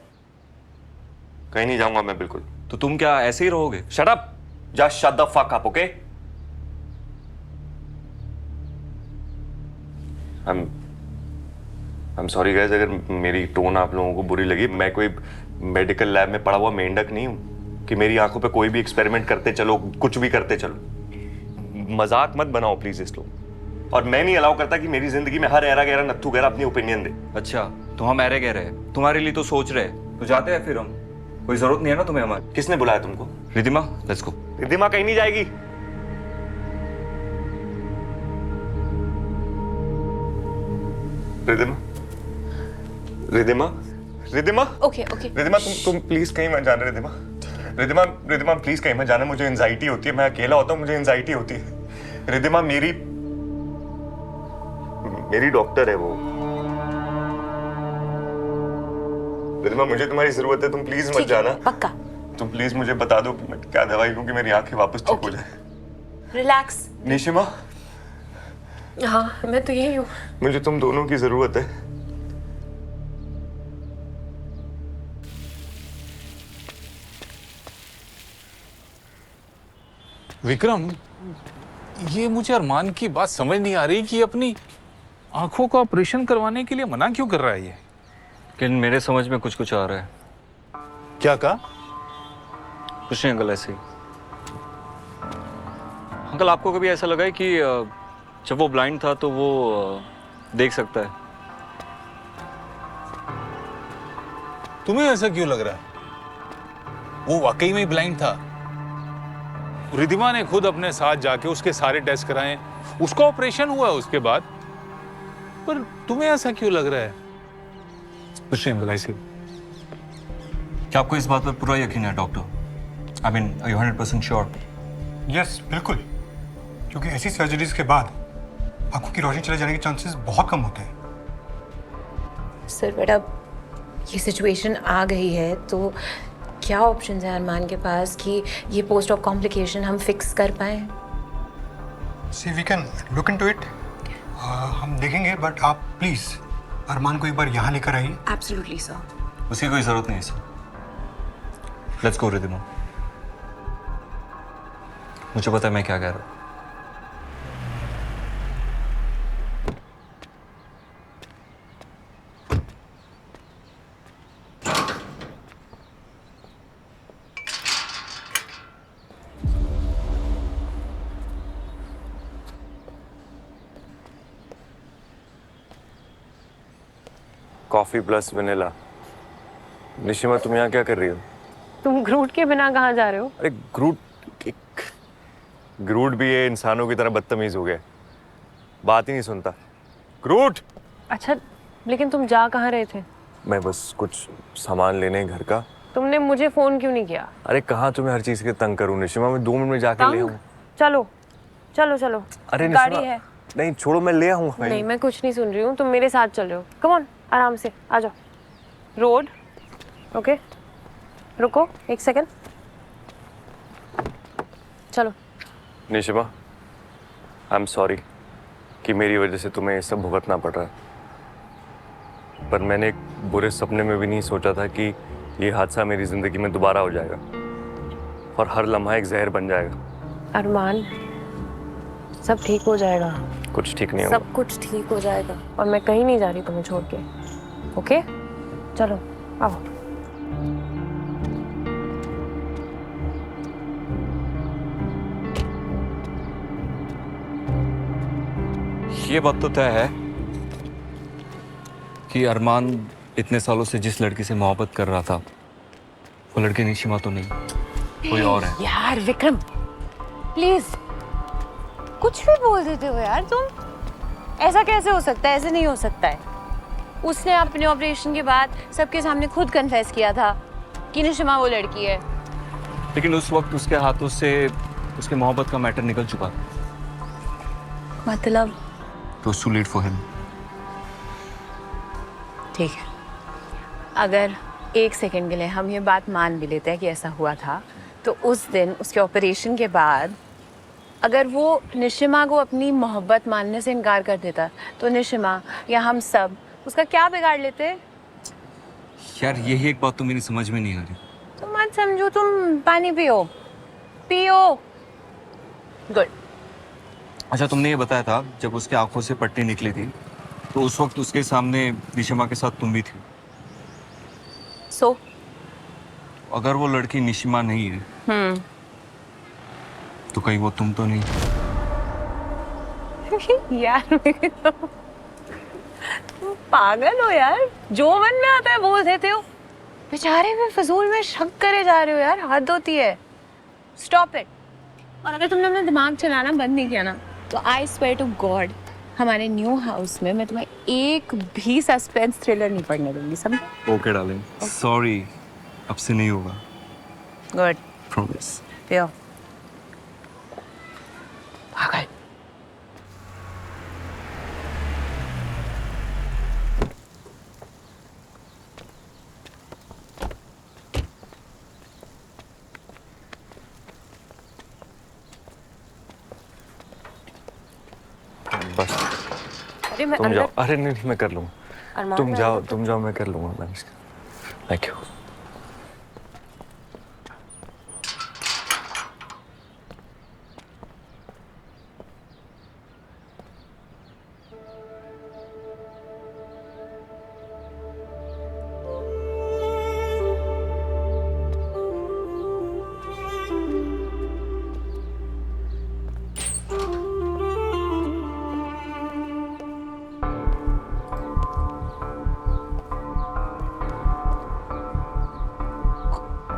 कहीं नहीं जाऊंगा मैं बिल्कुल। तो तुम क्या ऐसे ही रहोगे? Shut up, just shut the fuck up, okay? I'm sorry guys, अगर मेरी टोन आप लोगों को बुरी लगी। मैं कोई मेडिकल लैब में पढ़ा हुआ मेंढक नहीं हूँ। कि मेरी आंखों पे कोई भी एक्सपेरिमेंट करते चलो, कुछ भी करते चलो। मजाक मत बनाओ प्लीज इस लोग। और मैं नहीं अलाउ करता कि मेरी जिंदगी में हर ऐरा गहरा नत्थू गहरा अपनी ओपिनियन दे। अच्छा, तो हम ऐरे कह रहे हैं, तुम्हारे लिए तो सोच रहे हैं, तो जाते हैं फिर हम। कोई जरूरत नहीं है ना तुम्हें हमारी। किसने बुलाया तुमको? Riddhima, let's go. रिद्धिमा कहीं नहीं जाएगी। रिद्धिमा, रिद्धिमा, रिद्धिमा। Okay okay. रिद्धिमा तुम प्लीज कहीं मत जाना। रिद्धिमा, रिद्धिमा, रिद्धिमा प्लीज कहीं मत जाना। मुझे एंजाइटी होती है, मैं अकेला होता हूँ, मुझे एंजाइटी होती है। रिद्धिमा मेरी डॉक्टर है वो। रिद्धिमा मुझे तुम्हारी जरूरत है, तुम प्लीज मत जाना। पक्का। तुम प्लीज मुझे बता दो कि मैं क्या दवाई लूं कि मेरी आंखें वापस ठीक हो जाए। रिलैक्स। निशिमा। हाँ मैं तो यही हूँ। मुझे तुम दोनों की जरूरत है। विक्रम, ये मुझे अरमान की बात समझ नहीं आ रही कि अपनी आंखों का ऑपरेशन करवाने के लिए मना क्यों कर रहा है ये। लेकिन मेरे समझ में कुछ कुछ आ रहा है। क्या कहा? कुछ नहीं अंकल, ऐसे ही। अंकल, आपको कभी ऐसा लगा है कि जब वो ब्लाइंड था तो वो देख सकता है? तुम्हें ऐसा क्यों लग रहा है? वो वाकई में ब्लाइंड था। रिद्धिमा ने खुद अपने साथ जाके उसके सारे टेस्ट कराए, उसका ऑपरेशन हुआ उसके बाद। पर तुम्हें ऐसा क्यों लग रहा है? कुछ नहीं अंकल, ऐसे। क्या आपको इस बात पर पूरा यकीन है doctor? I mean, are you 100% sure? Yes बिल्कुल, क्योंकि ऐसी सर्जरीज के बाद आंखों की रोशनी चले जाने के चांसेस बहुत कम होते हैं। सर बेटा, ये सिचुएशन आ गई है तो क्या ऑप्शन है अरमान के पास कि ये पोस्ट ऑप कॉम्प्लिकेशन हम फिक्स कर पाए? See we can look into it. हम देखेंगे, बट आप प्लीज अरमान को एक बार यहाँ लेकर आइए। Absolutely sir. उसकी कोई जरूरत नहीं है सर। Let's go Riddhima. मुझे पता है मैं क्या कह रहा हूँ। Coffee plus vanilla. निशिमा तुम यहाँ क्या कर रही हो? तुम ग्रूट के बिना कहाँ जा रहे हो? अरे ग्रूट भी ये इंसानों की तरह बदतमीज हो गया, बात ही नहीं सुनता। ग्रूट। अच्छा, लेकिन तुम जा कहाँ रहे थे? मैं बस कुछ सामान लेने घर का। तुमने मुझे फोन क्यों नहीं किया? अरे कहाँ तुम्हें हर चीज के तंग करूँ निशिमा, मैं 2 मिनट में जाके ले आऊँ। चलो चलो चलो। अरे गाड़ी है। नहीं छोड़ो, मैं ले आऊँगा। नहीं मैं कुछ नहीं सुन रही हूँ, तुम मेरे साथ चल रहे हो। कम ऑन, आराम से आ जाओ। रोड ओके, रुको 1 सेकंड। चलो। निशिमा, आई एम सॉरी कि मेरी वजह से तुम्हें ये सब भुगतना पड़ रहा है, पर मैंने एक बुरे सपने में भी नहीं सोचा था कि ये हादसा मेरी जिंदगी में दोबारा हो जाएगा और हर लम्हा एक जहर बन जाएगा। अरमान, सब ठीक हो जाएगा। कुछ ठीक नहीं होगा। सब कुछ ठीक हो जाएगा और मैं कहीं नहीं जा रही तुम्हें छोड़ के। ओके, चलो आओ। ये बात तो तय है कि अरमान इतने सालों से जिस लड़की से मोहब्बत कर रहा था वो लड़की निशिमा तो नहीं, कोई और है। यार विक्रम, प्लीज कुछ भी बोल देते हो यार तुम। ऐसा कैसे हो सकता है? ऐसे नहीं हो सकता है। उसने अपने ऑपरेशन के बाद सबके सामने खुद कन्फेस किया था कि निशिमा वो लड़की है। लेकिन उस वक्त उसके हाथों से उसके मोहब्बत का मैटर निकल चुका था। मतलब? तो टू लेट फॉर हिम। ठीक है, अगर 1 सेकंड के लिए हम ये बात मान भी लेते हैं कि ऐसा हुआ था, तो उस दिन उसके ऑपरेशन के बाद अगर वो निशिमा को अपनी मोहब्बत मानने से इनकार कर देता तो निशिमा या हम सब उसका क्या बिगाड़ लेते? यार यही एक बात तो मेरी समझ में नहीं आ रही। तो मत समझो, तुम पानी पियो पियो। गुड। अच्छा, तुमने ये बताया था जब उसके आंखों से पट्टी निकली थी तो उस वक्त उसके सामने निशिमा के साथ तुम भी थी। सो अगर वो लड़की निशिमा नहीं है तो कहीं वो तुम तो नहीं? यार तुम पागल हो यार, जो मन में आता है बोल देते हो। बेचारे में फजूल में शक करे जा रहे हो यार, हद होती है। Stop it. और अगर तुमने अपना दिमाग चलाना बंद नहीं किया ना तो आई स्वेयर टू गॉड हमारे न्यू हाउस में मैं तुम्हें एक भी सस्पेंस थ्रिलर नहीं पढ़ने दूंगी, समझे? ओके डार्लिंग, सॉरी, अब से नहीं होगा। Good, promise. पियो। पागल। बस अरे मैं तुम जाओ। अरे नहीं, मैं कर लूँगा। तुम जाओ, मैं कर लूँगा मैनेज। Thank you.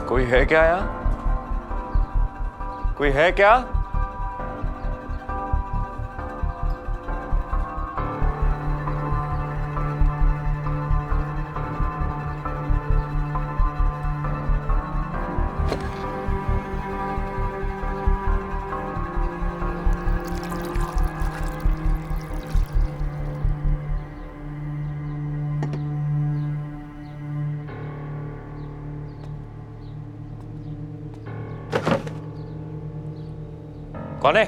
कोई है क्या यहाँ? कोई है क्या? कौन है?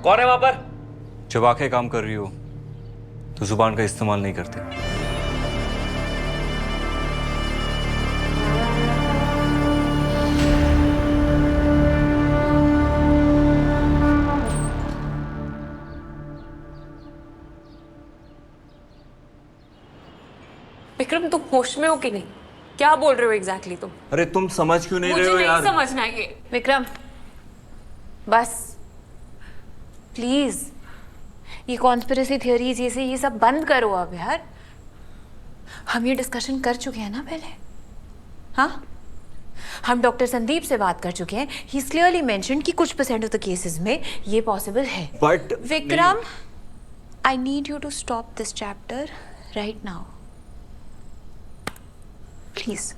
कौन है वहां पर? जब आंखें काम कर रही हो तो जुबान का इस्तेमाल नहीं करते। विक्रम तुम होश में हो कि नहीं? क्या बोल रहे हो एग्जैक्टली तुम? अरे तुम समझ क्यों नहीं रहे हो यार? मुझे नहीं समझना ये। विक्रम बस प्लीज, ये कॉन्स्पिरेसी थियरीज ये सब बंद करो अब यार। हम ये डिस्कशन कर चुके हैं ना पहले। हाँ, हम डॉक्टर संदीप से बात कर चुके हैं। ही इज क्लियरली मेंशन्ड कि कुछ % ऑफ द केसेस में ये पॉसिबल है। But Vikram, I need you to stop this chapter right now please.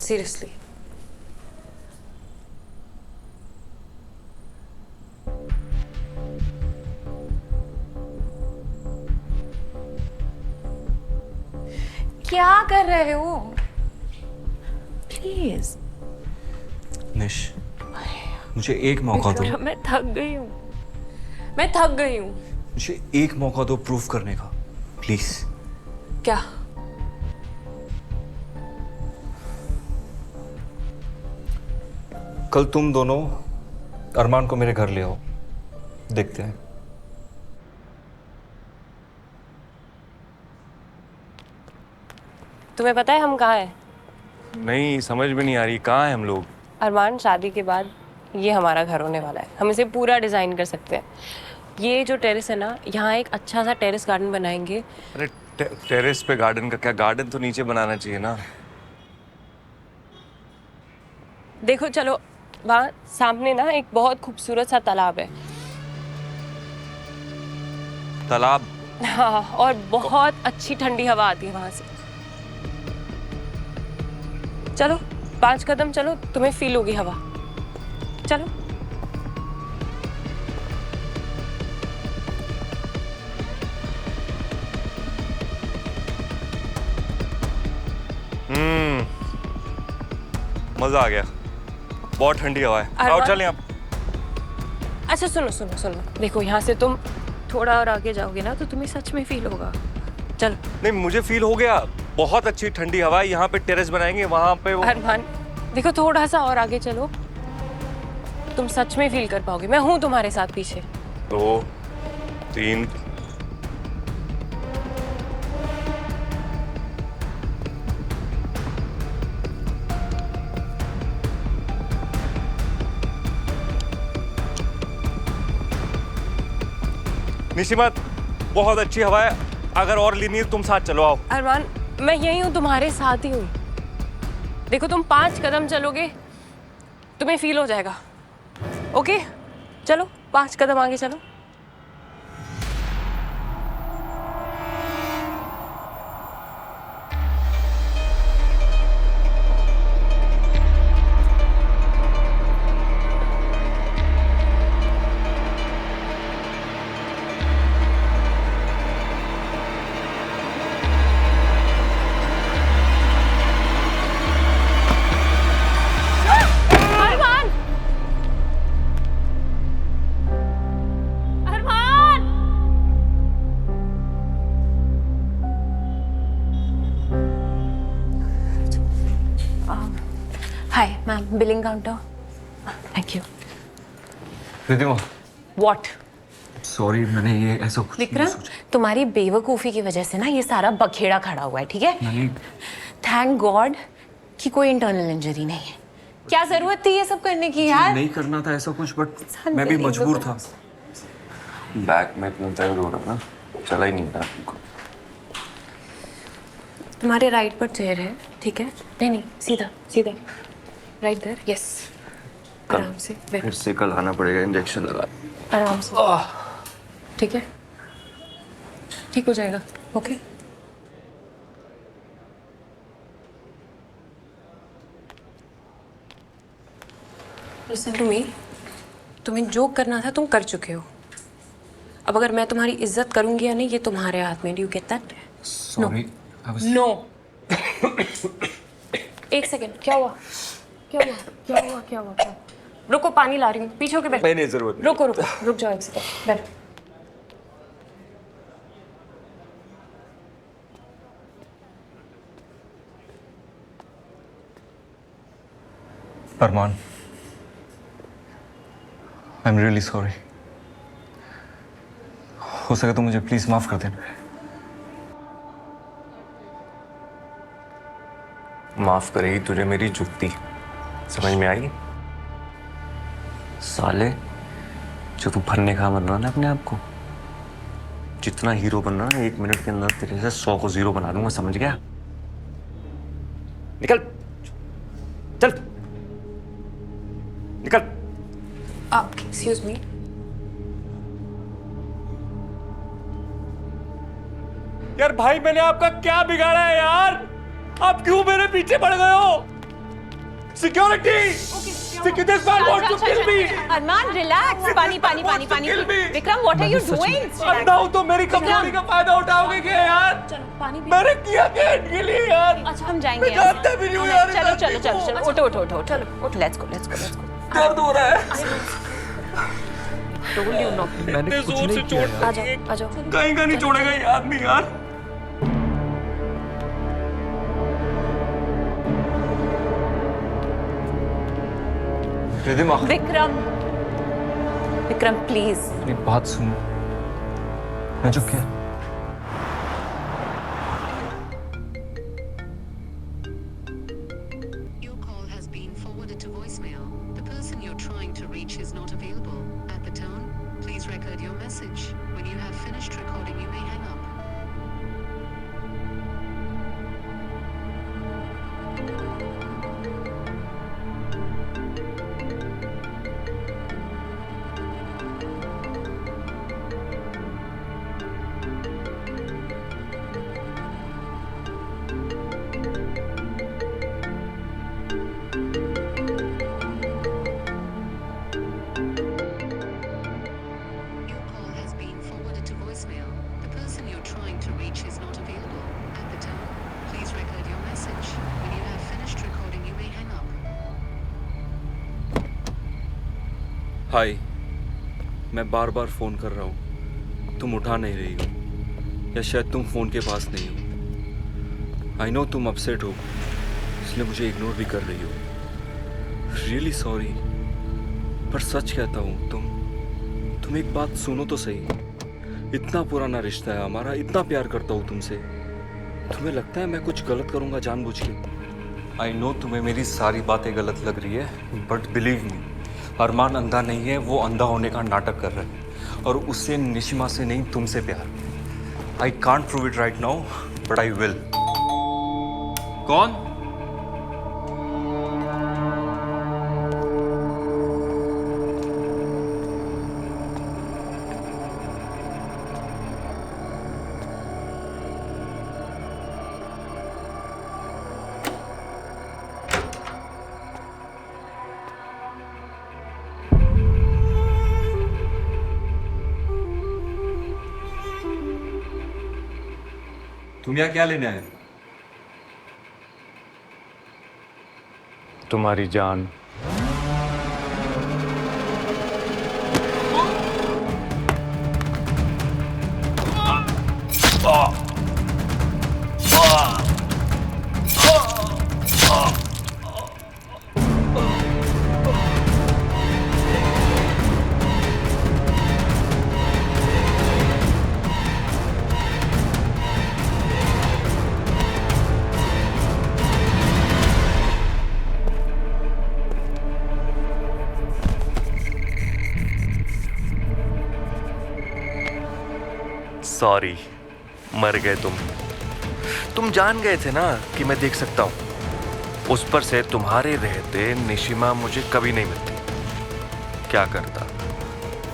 Seriously क्या कर रहे हो? प्लीज निश, मुझे एक मौका दो। मैं थक गई हूँ, मैं थक गई हूँ। मुझे एक मौका दो प्रूफ करने का, प्लीज। क्या? कल तुम दोनों अरमान को मेरे घर ले आओ, देखते हैं। तुम्हें पता है हम कहाँ हैं? नहीं समझ में नहीं आ रही, कहाँ हैं हम लोग? अरमान, शादी के बाद ये हमारा घर होने वाला है। हम इसे पूरा डिजाइन कर सकते हैं। ये जो टेरेस है ना, यहाँ एक अच्छा सा टेरेस गार्डन बनाएंगे। अरे टेरेस पे गार्डन का क्या? गार्डन तो नीचे बनाना चाहिए ना। देखो चलो, वहाँ सामने ना एक बहुत खूबसूरत सा तालाब है। तालाब? हाँ, और बहुत अच्छी ठंडी हवा आती है वहाँ से। चलो 5 कदम चलो, तुम्हें फील होगी हवा। चलो। मजा आ गया, बहुत ठंडी हवा है। आओ चलें अब। अच्छा सुनो सुनो सुनो, देखो यहाँ से तुम थोड़ा और आगे जाओगे ना तो तुम्हें सच में फील होगा। चलो। नहीं मुझे फील हो गया, बहुत अच्छी ठंडी हवा है। यहाँ पे टेरेस बनाएंगे, वहाँ पे वो। अरमान देखो थोड़ा सा और आगे चलो, तुम सच में फील कर पाओगे। मैं हूँ तुम्हारे साथ पीछे। 2 3 निशिमा, बहुत अच्छी हवा है, अगर और लेनी है तुम साथ चलो, आओ। अरमान, मैं यही हूँ, तुम्हारे साथ ही हूँ। देखो तुम 5 कदम चलोगे तुम्हें फील हो जाएगा। ओके चलो 5 कदम आगे चलो। Hi ma'am, billing counter. Thank you. Riddhima, what? Sorry, मैंने ये ऐसा कुछ नहीं विक्रम, सोचा। तुम्हारी बेवकूफ़ी की वजह से ना ये सारा बखेड़ा खड़ा हुआ है, ठीक है? नहीं, थैंक गॉड कि कोई इंटरनल इंजरी नहीं है। क्या जरूरत थी ये सब करने की यार? नहीं करना था ऐसा कुछ, बट मैं भी मजबूर था। बैक में इतना दर्द हो रहा ना, चला ही नहीं था। तुम्हारे राइट पर चेयर है, ठीक है? नहीं नहीं, सीधा सीधा, राइट देयर। यस, आराम से फिर से कल आना पड़ेगा इंजेक्शन लगा। आराम से, ठीक है? ठीक हो जाएगा। ओके लिसन टू मी, तुम्हें जो करना था तुम कर चुके हो। अब अगर मैं तुम्हारी इज्जत करूंगी या नहीं ये तुम्हारे हाथ में। Do you get that? Sorry. No. एक सेकेंड, क्या हुआ? क्या हुआ? क्या हुआ? क्या हुआ? क्या? रुको, पानी ला रही हूँ, पीछे होके बैठ। नहीं, जरूरत नहीं। रुको रुको, रुक जाओ एक सेकेंड, बैठो। अरमान, आई एम रियली सॉरी। हो सके तो मुझे प्लीज माफ कर देना। माफ करेगी तुझे मेरी जुत्ती, समझ में आई? साले, जो तू फन्ने खा बन रहा ना अपने आप को, जितना हीरो बन रहा ना 1 मिनट के अंदर तेरे से 100 को 0 बना दूंगा, समझ गया? निकल, चल निकल। एक्सक्यूज मी, यार भाई, मैंने आपका क्या बिगाड़ा है यार? आप क्यों मेरे पीछे पड़ गए हो? Security! This man wants to kill me! Arman relax, पानी पानी पानी पानी। Vikram, what are you doing? अंधा हूं तो मेरी कमजोरी का फायदा उठाओगे क्या यार? पानी मैंने किया क्या इनके लिए यार? अच्छा हम जाएंगे। मैं जानता भी नहीं हूं यार। चलो चलो चलो चलो, उठो उठो उठो, चलो उठ, let's go let's go let's go. दर्द हो रहा है। Told you not. मैंने कुछ नहीं किया यार। आ जाओ आ जाओ। कहीं का नहीं छोड़ेगा ये आदमी यार। रिद्धिमा, विक्रम, विक्रम प्लीज। मेरी बात सुनो। मैं जो क्या Your call has been forwarded to voicemail. The person you're trying to reach is not available. At the tone, please record your message. When you have finished recording, you may hang up. Your call has been forwarded to voicemail. The person you're trying to reach is not available. At the tone, please record your message. When you have finished recording, you may hang up. हाय, मैं बार बार phone कर रहा हूँ, तुम उठा नहीं रही हो, या शायद तुम फोन के पास नहीं हो। आई नो तुम अपसेट हो, इसलिए मुझे इग्नोर भी कर रही हो। रियली सॉरी, पर सच कहता हूँ, तुम एक बात सुनो तो सही। इतना पुराना रिश्ता है हमारा, इतना प्यार करता हूँ तुमसे। तुम्हें लगता है मैं कुछ गलत करूँगा जानबूझ के? आई नो तुम्हें मेरी सारी बातें गलत लग रही है, बट बिलीव मी, अरमान अंधा नहीं है, वो अंधा होने का नाटक कर रहा है। और उससे निशिमा से नहीं तुमसे प्यार। I can't prove it right now but I will. कौन? तुम यहाँ क्या लेने आए? तुम्हारी जान। सॉरी, मर गए तुम जान गए थे ना कि मैं देख सकता हूं। उस पर से तुम्हारे रहते निशिमा मुझे कभी नहीं मिलती। क्या करता,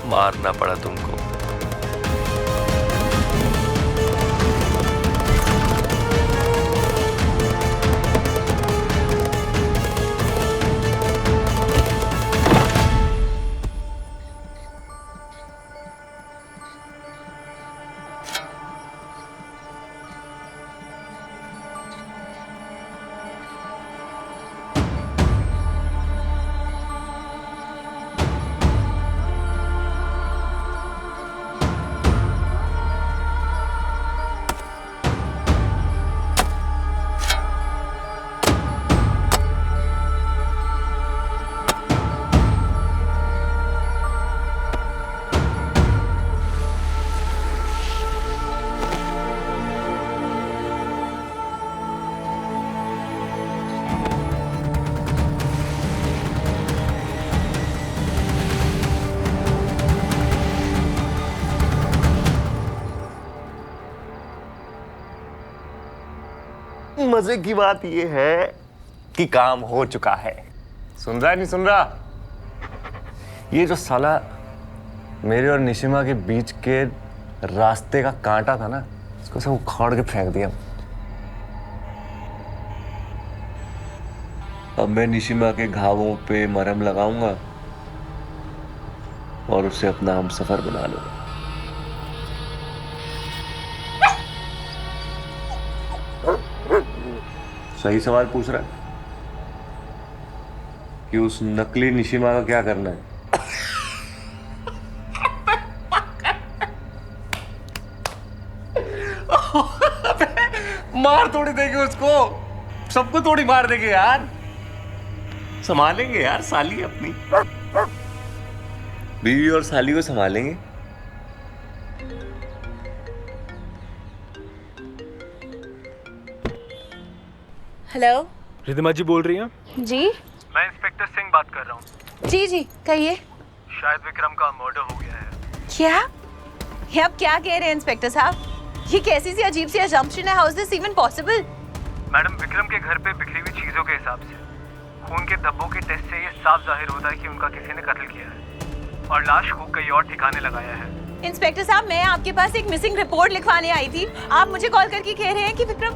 मारना पड़ा तुमको। मजे की बात यह है कि काम हो चुका है। सुन रहा है नहीं सुन रहा? ये जो साला मेरे और निशिमा के बीच के रास्ते का कांटा था ना, उसको सब उखाड़ के फेंक दिया। अब मैं निशिमा के घावों पे मरहम लगाऊंगा और उसे अपना हमसफर बना लूंगा। सही सवाल पूछ रहा है कि उस नकली निशिमा का क्या करना है? मार थोड़ी देंगे उसको, सबको थोड़ी मार देंगे यार। संभालेंगे यार, साली अपनी बीवी और साली को संभालेंगे। हेलो, रिधिमा जी बोल रही हैं? जी मैं इंस्पेक्टर सिंह बात कर रहा हूँ। जी जी कहिए। शायद विक्रम का मर्डर हो गया है। क्या? ये आप क्या कह रहे हैं इंस्पेक्टर साहब? ये कैसी सी अजीब सी assumption है? How is this even possible? Madam, Vikram के घर पे बिखरी हुई चीजों के हिसाब से खून के धब्बों के टेस्ट से ये साफ जाहिर होता है कि उनका किसी ने कत्ल किया है और लाश को कहीं और ठिकाने लगाया है। इंस्पेक्टर साहब, मैं आपके पास एक मिसिंग रिपोर्ट लिखवाने आई थी। आप मुझे कॉल करके कह रहे हैं कि Vikram.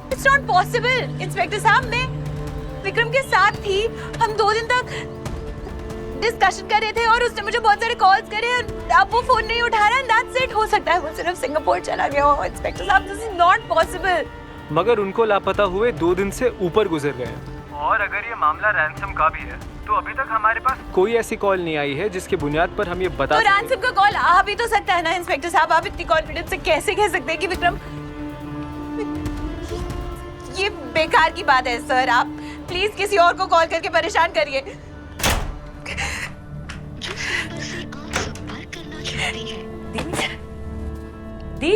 It's not possible, inspector साहब। मैं विक्रम के साथ थी, हम 2 दिन तक डिस्कशन कर रहे थे और उसने मुझे बहुत सारे कॉल्स करे और अब वो फोन नहीं उठा रहा। That's it। हो सकता है वो सिर्फ सिंगापुर चला गया हो। इंस्पेक्टर साहब, this is not possible। मगर उनको लापता हुए 2 दिन से ऊपर गुजर गए और अगर ये मामला रैंसम का भी है तो अभी तक हमारे पास कोई ऐसी कॉल नहीं आई है जिसके बुनियाद पर हम ये बता तो रैंसम का कॉल आ भी तो सकता है ना इंस्पेक्टर साहब। आप इतनी कॉन्फिडेंस से कैसे कह सकते हैं कि विक्रम। ये बेकार की बात है सर। आप प्लीज किसी और को कॉल करके परेशान करिए। दी,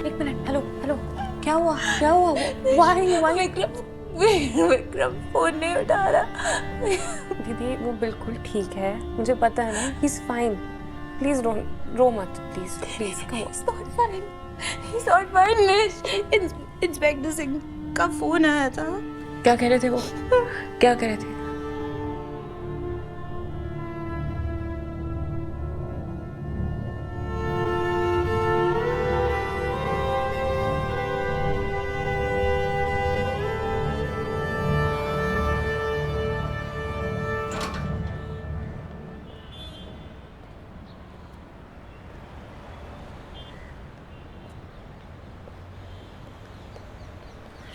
एक मिनट। हेलो हेलो, क्या हुआ? क्या हुआ? Why? विक्रम फोन नहीं उठा रहा। दीदी वो बिल्कुल ठीक है, मुझे पता है ना, he's fine. Please don't रो मत, please, please. He's not fine. He's not fine, Nish. Inspector Singh का फोन आया था। क्या कह रहे थे वो? क्या कह रहे थे?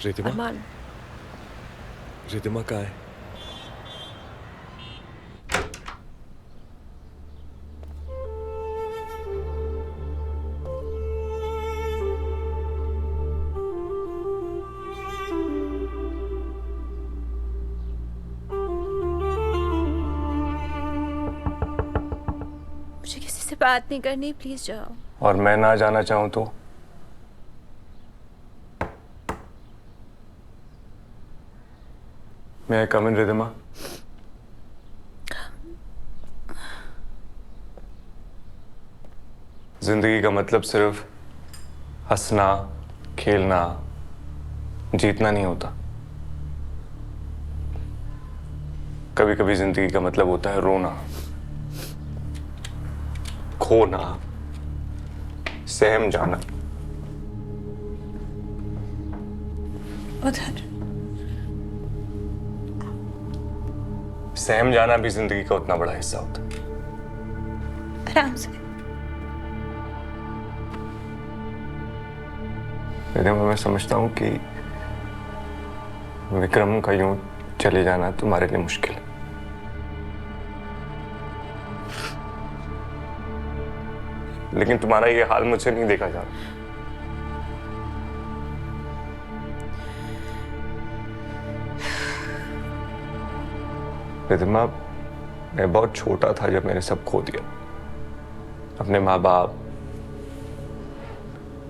रितिमा, अरमान, रितिमा कहाँ है? मुझे किसी से बात नहीं करनी, प्लीज जाओ। और मैं ना जाना चाहूं तो? मैं कम इन रिधिमा? जिंदगी का मतलब सिर्फ हंसना, खेलना, जीतना नहीं होता। कभी कभी जिंदगी का मतलब होता है रोना, खोना, सहम जाना। उधर सहम जाना भी जिंदगी का उतना बड़ा हिस्सा होता है। आराम से। मैं समझता हूं कि विक्रम का यूं चले जाना तुम्हारे लिए मुश्किल है। लेकिन तुम्हारा ये हाल मुझसे नहीं देखा जा रहा। रिधिमा, मैं बहुत छोटा था जब मैंने सब खो दिया। अपने माँ बाप,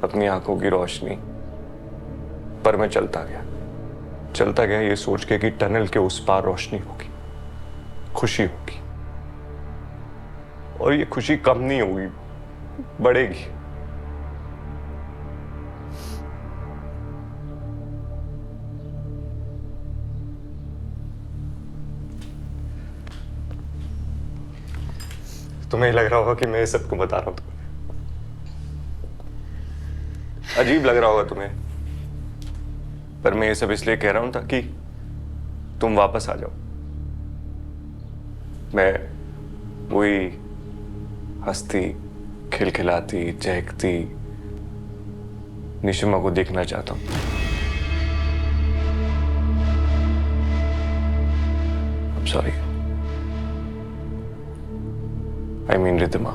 अपनी आंखों की रोशनी। पर मैं चलता गया ये सोच के कि टनल के उस पार रोशनी होगी, खुशी होगी। और ये खुशी कम नहीं होगी, बढ़ेगी। तुम्हें लग रहा होगा कि मैं सबको बता रहा हूं तुम्हें। अजीब लग रहा होगा तुम्हें, पर मैं ये सब इसलिए कह रहा हूं ताकि तुम वापस आ जाओ। मैं वही हंसती, खिलखिलाती, चहकती निशिमा को देखना चाहता हूं। I'm sorry. I mean Ridhima.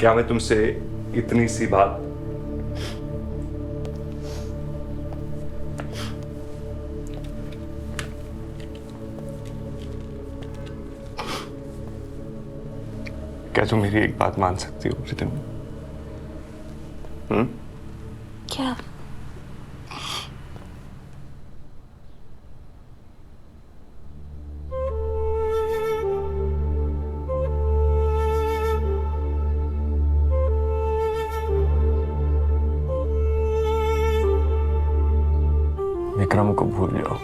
क्या मैं तुमसे इतनी सी बात क्या तुम मेरी एक बात मान सकती हो रिधिमा? क्या? विक्रम को भूल जाओ।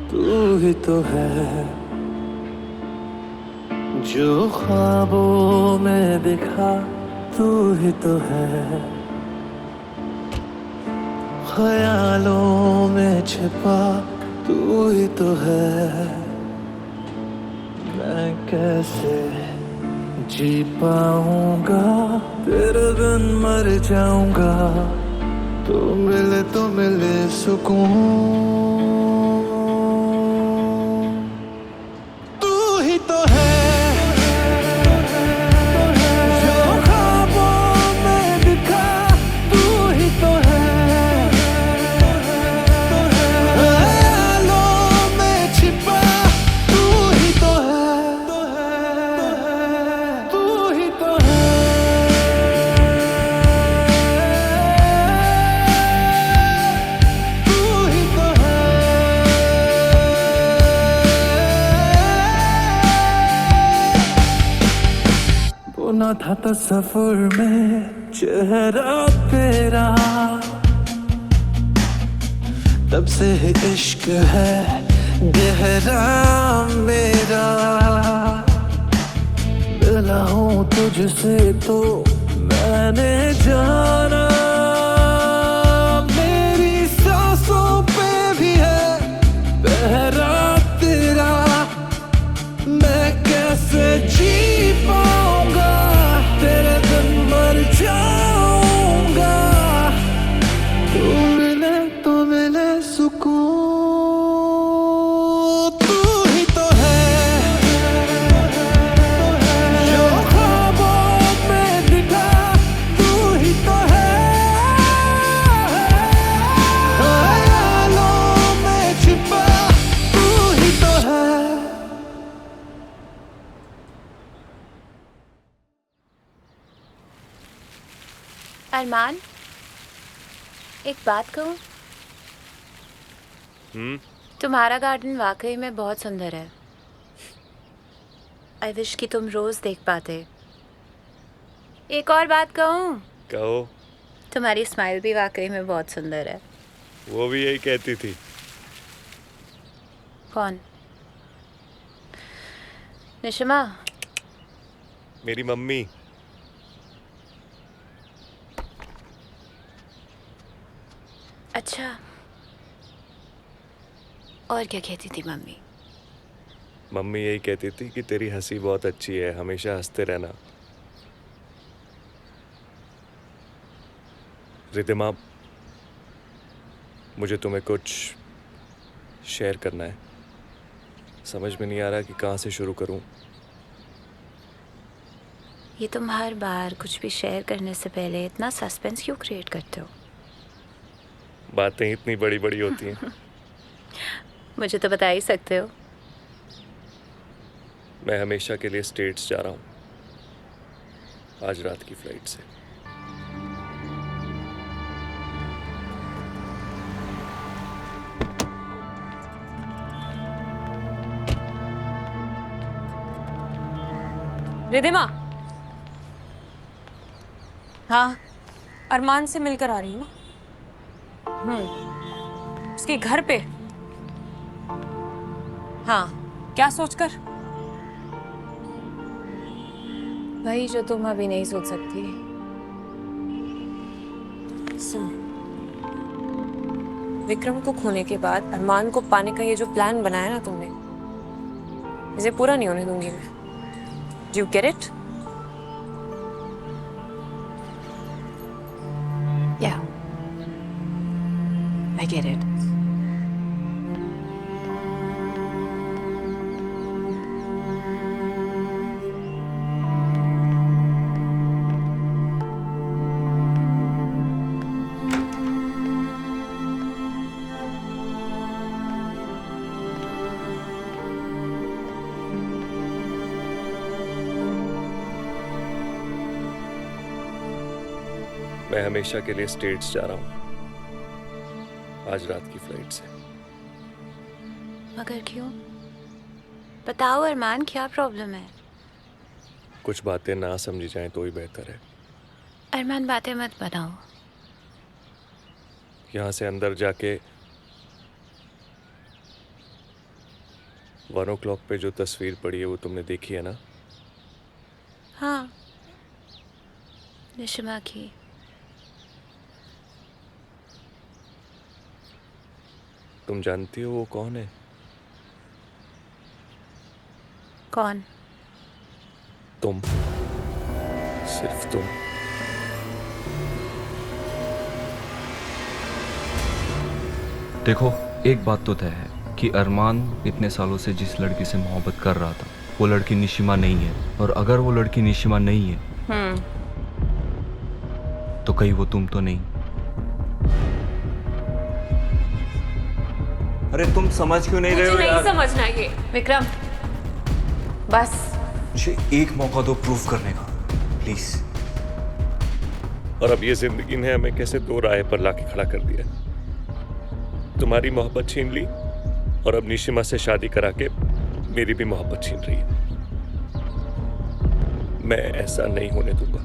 तू ही तो है जो ख्वाबों में दिखा, तू ही तो है ख्यालों में छिपा, तू ही तो है। मैं कैसे जी पाऊंगा, तेरे बिन मर जाऊंगा। तो मिले सुकून। जो ख्वाबों में दिखा, तू ही तो है था तस्वीर में चेहरा तेरा, तब से ही इश्क है गहरा मेरा। मिला हूँ तुझसे तो मैंने जाना, मेरी सांसों पे भी है पहरा तेरा। मैं कैसे जी पाऊंगा तेरे बिन मर जाऊंगा। तू मिले सुकून, तू ही तो है जो ख्वाबों में दिखा। तू ही तो है ख्यालों में छिपा। तू ही तो है। अरमान, एक बात कहूँ? तुम्हारा गार्डन वाकई में बहुत सुंदर है। आई विश कि तुम रोज देख पाते। एक और बात कहूँ? कहो। तुम्हारी स्माइल भी वाकई में बहुत सुंदर है। वो भी यही कहती थी। कौन? निशिमा? मेरी मम्मी। अच्छा, और क्या कहती थी मम्मी? मम्मी यही कहती थी कि तेरी हंसी बहुत अच्छी है, हमेशा हंसते रहना। रिद्धिमा, मुझे तुम्हें कुछ शेयर करना है। समझ में नहीं आ रहा कि कहाँ से शुरू करूँ। ये तुम हर बार कुछ भी शेयर करने से पहले इतना सस्पेंस क्यों क्रिएट करते हो? बातें इतनी बड़ी बड़ी होती हैं। मुझे तो बता ही सकते हो। मैं हमेशा के लिए स्टेट्स जा रहा हूँ आज रात की फ्लाइट से। रिधिमा। हाँ, अरमान से मिलकर आ रही हूँ। उसके घर पे। हाँ, क्या सोचकर? वही जो तुम अभी नहीं सोच सकती। सुन, विक्रम को खोने के बाद अरमान को पाने का ये जो प्लान बनाया ना तुमने, इसे पूरा नहीं होने दूंगी मैं। Do you get it? Yeah, I get it. मैं हमेशा के लिए स्टेट्स जा रहा हूँ आज रात की फ्लाइट से। मगर क्यों? बताओ अरमान, क्या प्रॉब्लम है? कुछ बातें ना समझी जाएं तो ही बेहतर है। अरमान, बातें मत बनाओ। यहाँ से अंदर जाके 1 o'clock पे जो तस्वीर पड़ी है वो तुमने देखी है ना? हाँ, निशिमा की। तुम जानती हो वो कौन है? कौन? तुम, सिर्फ तुम। देखो, एक बात तो तय है कि अरमान इतने सालों से जिस लड़की से मोहब्बत कर रहा था वो लड़की निशिमा नहीं है। और अगर वो लड़की निशिमा नहीं है तो कहीं वो तुम तो नहीं। अरे तुम समझ क्यों नहीं रहे हो यार? नहीं समझना ये। विक्रम, बस। मुझे एक मौका दो प्रूफ करने का, प्लीज। और अब ये जिंदगी ने हमें कैसे दो राह पर लाके खड़ा कर दिया। तुम्हारी मोहब्बत छीन ली और अब निशिमा से शादी करा के मेरी भी मोहब्बत छीन रही है। मैं ऐसा नहीं होने दूंगा।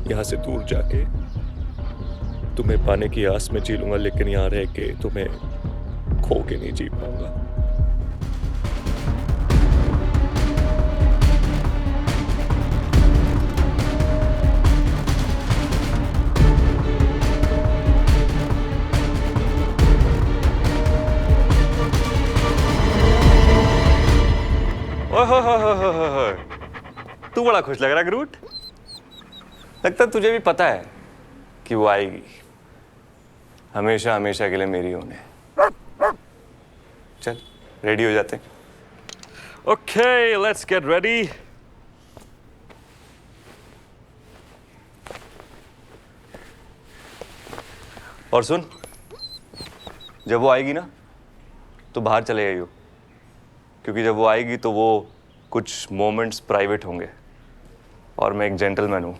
यहां से दूर जाके तुम्हें पाने की आस में जी लूंगा, लेकिन यहां रह के तुम्हें खो के नहीं जी पाऊंगा। तू बड़ा खुश लग रहा ग्रूट। लगता तुझे भी पता है कि वो आएगी, हमेशा हमेशा के लिए मेरी होने। चल रेडी हो जाते हैं। Okay, let's get ready. और सुन, जब वो आएगी ना तो बाहर चले आइयो, क्योंकि जब वो आएगी तो वो कुछ मोमेंट्स प्राइवेट होंगे और मैं एक जेंटलमैन हूं।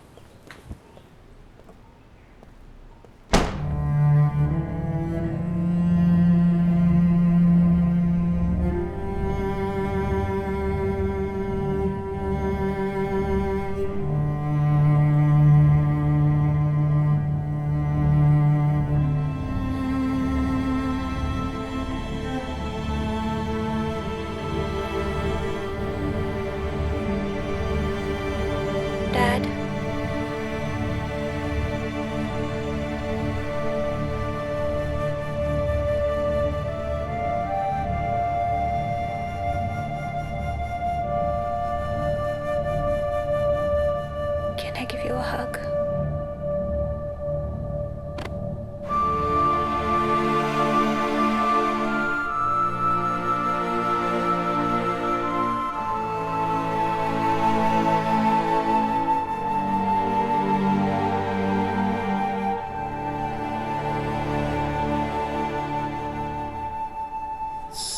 Dad. Can I give you a hug?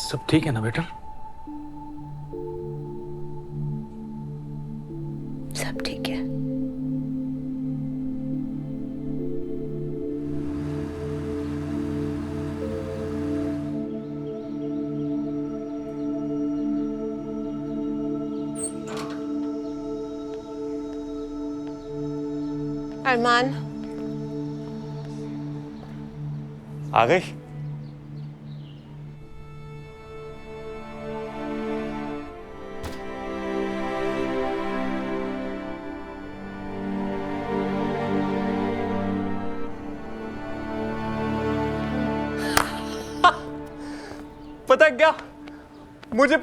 सब ठीक है ना बेटा? सब ठीक है। अरमान, आ गई? पता है क्या, मुझे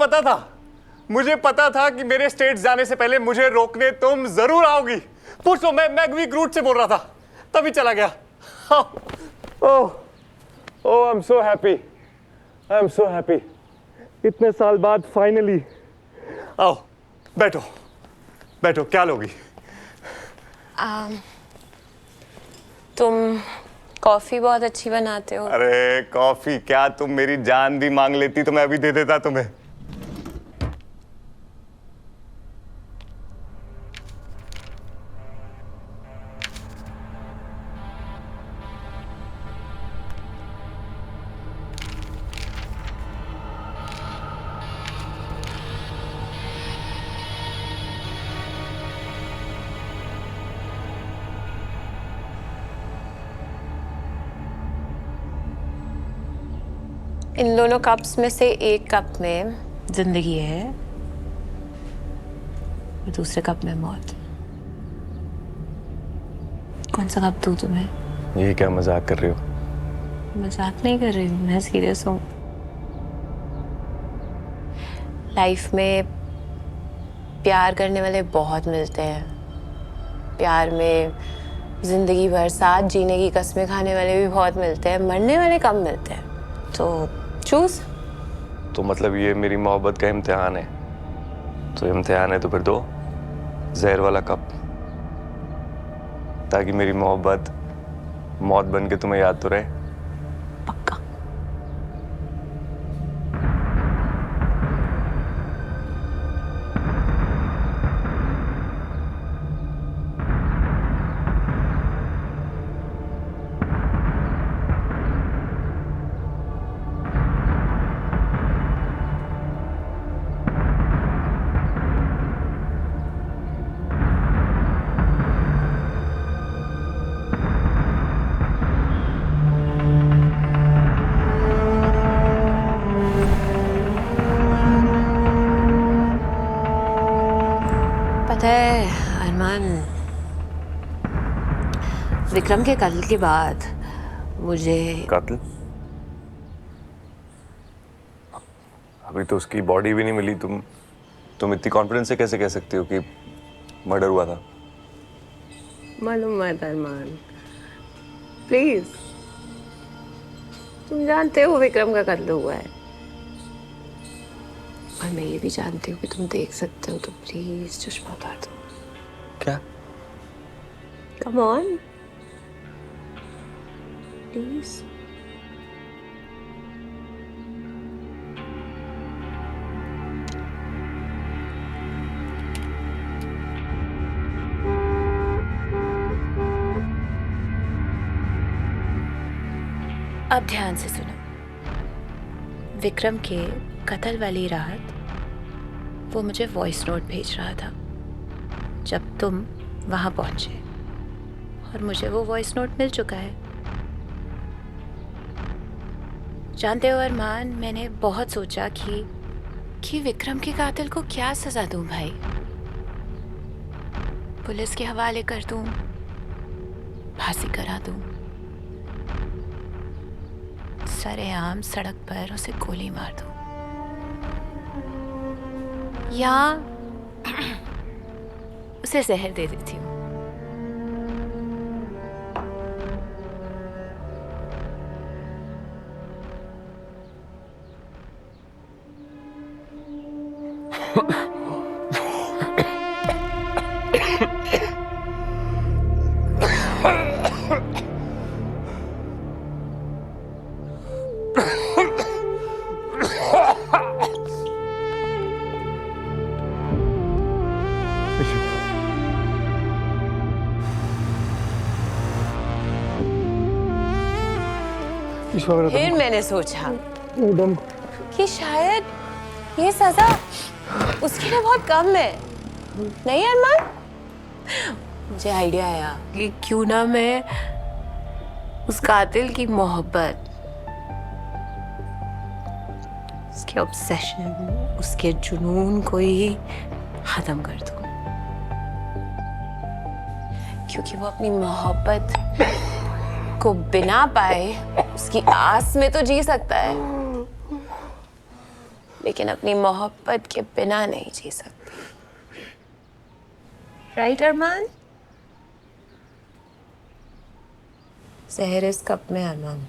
पता था कि मेरे स्टेट्स जाने से पहले मुझे रोकने तुम जरूर आओगी। पूछ लो, मैं भी ग्रूट से बोल रहा था, तभी चला गया। ओह आई एम सो हैप्पी, इतने साल बाद फाइनली। आओ बैठो, क्या लोगी? तुम कॉफी बहुत अच्छी बनाते हो। अरे कॉफी क्या, तुम मेरी जान भी मांग लेती तो मैं अभी दे देता तुम्हें। इन दोनों कप्स में से एक कप में जिंदगी है और दूसरे कप में मौत। कौन सा कप दूं तुम्हें? ये क्या मजाक कर रही हो? मजाक नहीं कर रही हूँ, मैं सीरियस हूँ। लाइफ में प्यार करने वाले बहुत मिलते हैं। प्यार में जिंदगी भर साथ जीने की कस्में खाने वाले भी बहुत मिलते हैं, मरने वाले कम मिलते हैं। तो चूज। तो मतलब ये मेरी मोहब्बत का इम्तिहान है? तो इम्तिहान है तो फिर दो जहर वाला कप, ताकि मेरी मोहब्बत मौत बन के तुम्हें याद तो रहे। पक्का। विक्रम के कत्ल के बाद मुझे कत्ल? अभी तो उसकी बॉडी भी नहीं मिली। तुम इतनी कॉन्फिडेंस से कैसे कह सकती हो कि मर्डर हुआ था? मालूम है अरमान, प्लीज, तुम जानते हो विक्रम का कत्ल हुआ है और मैं ये भी जानती हूँ कि तुम देख सकते हो, तो प्लीज चश्मा उतार दो। क्या? Come on please. अब ध्यान से सुनो। विक्रम के कत्ल वाली रात वो मुझे वॉइस नोट भेज रहा था जब तुम वहां पहुंचे, और मुझे वो वॉइस नोट मिल चुका है। जानते हो अरमान, मैंने बहुत सोचा कि विक्रम के कातिल को क्या सजा दूं भाई। पुलिस के हवाले कर दूं, फांसी करा दूं, सरेआम सड़क पर उसे गोली मार दूं, या उसे जहर दे देती हूँ। फिर मैंने सोचा कि शायद ये सजा उसके लिए बहुत कम है, नहीं अरमान? मुझे आइडिया आया कि क्यों ना मैं उस कातिल की मोहब्बत, उसके ऑब्सेशन, उसके जुनून को ही खत्म कर दूं, क्योंकि वो अपनी मोहब्बत को बिना पाए उसकी आस में तो जी सकता है, लेकिन अपनी मोहब्बत के बिना नहीं जी सकता। राइट अरमान? जहर इस कप में अरमान।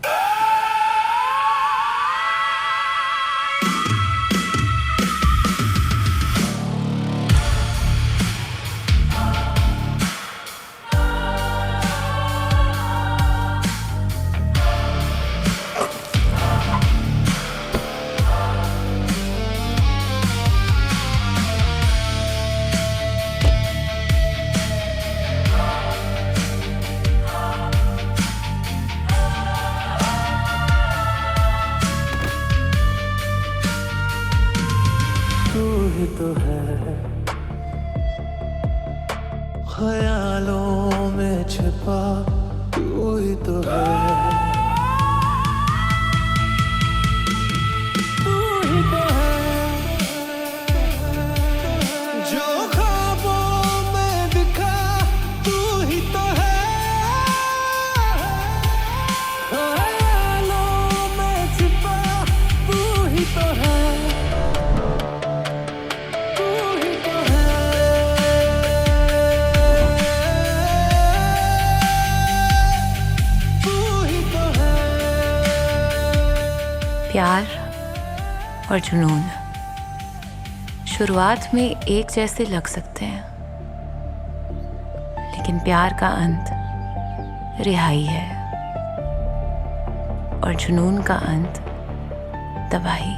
तो है ख्यालों में छिपा, तू ही तो है, तू ही तो है जो ख्वाबों में दिखा, तू ही तो है ख्यालों में छिपा, तू ही तो है। प्यार और जुनून शुरुआत में एक जैसे लग सकते हैं, लेकिन प्यार का अंत रिहाई है और जुनून का अंत तबाही।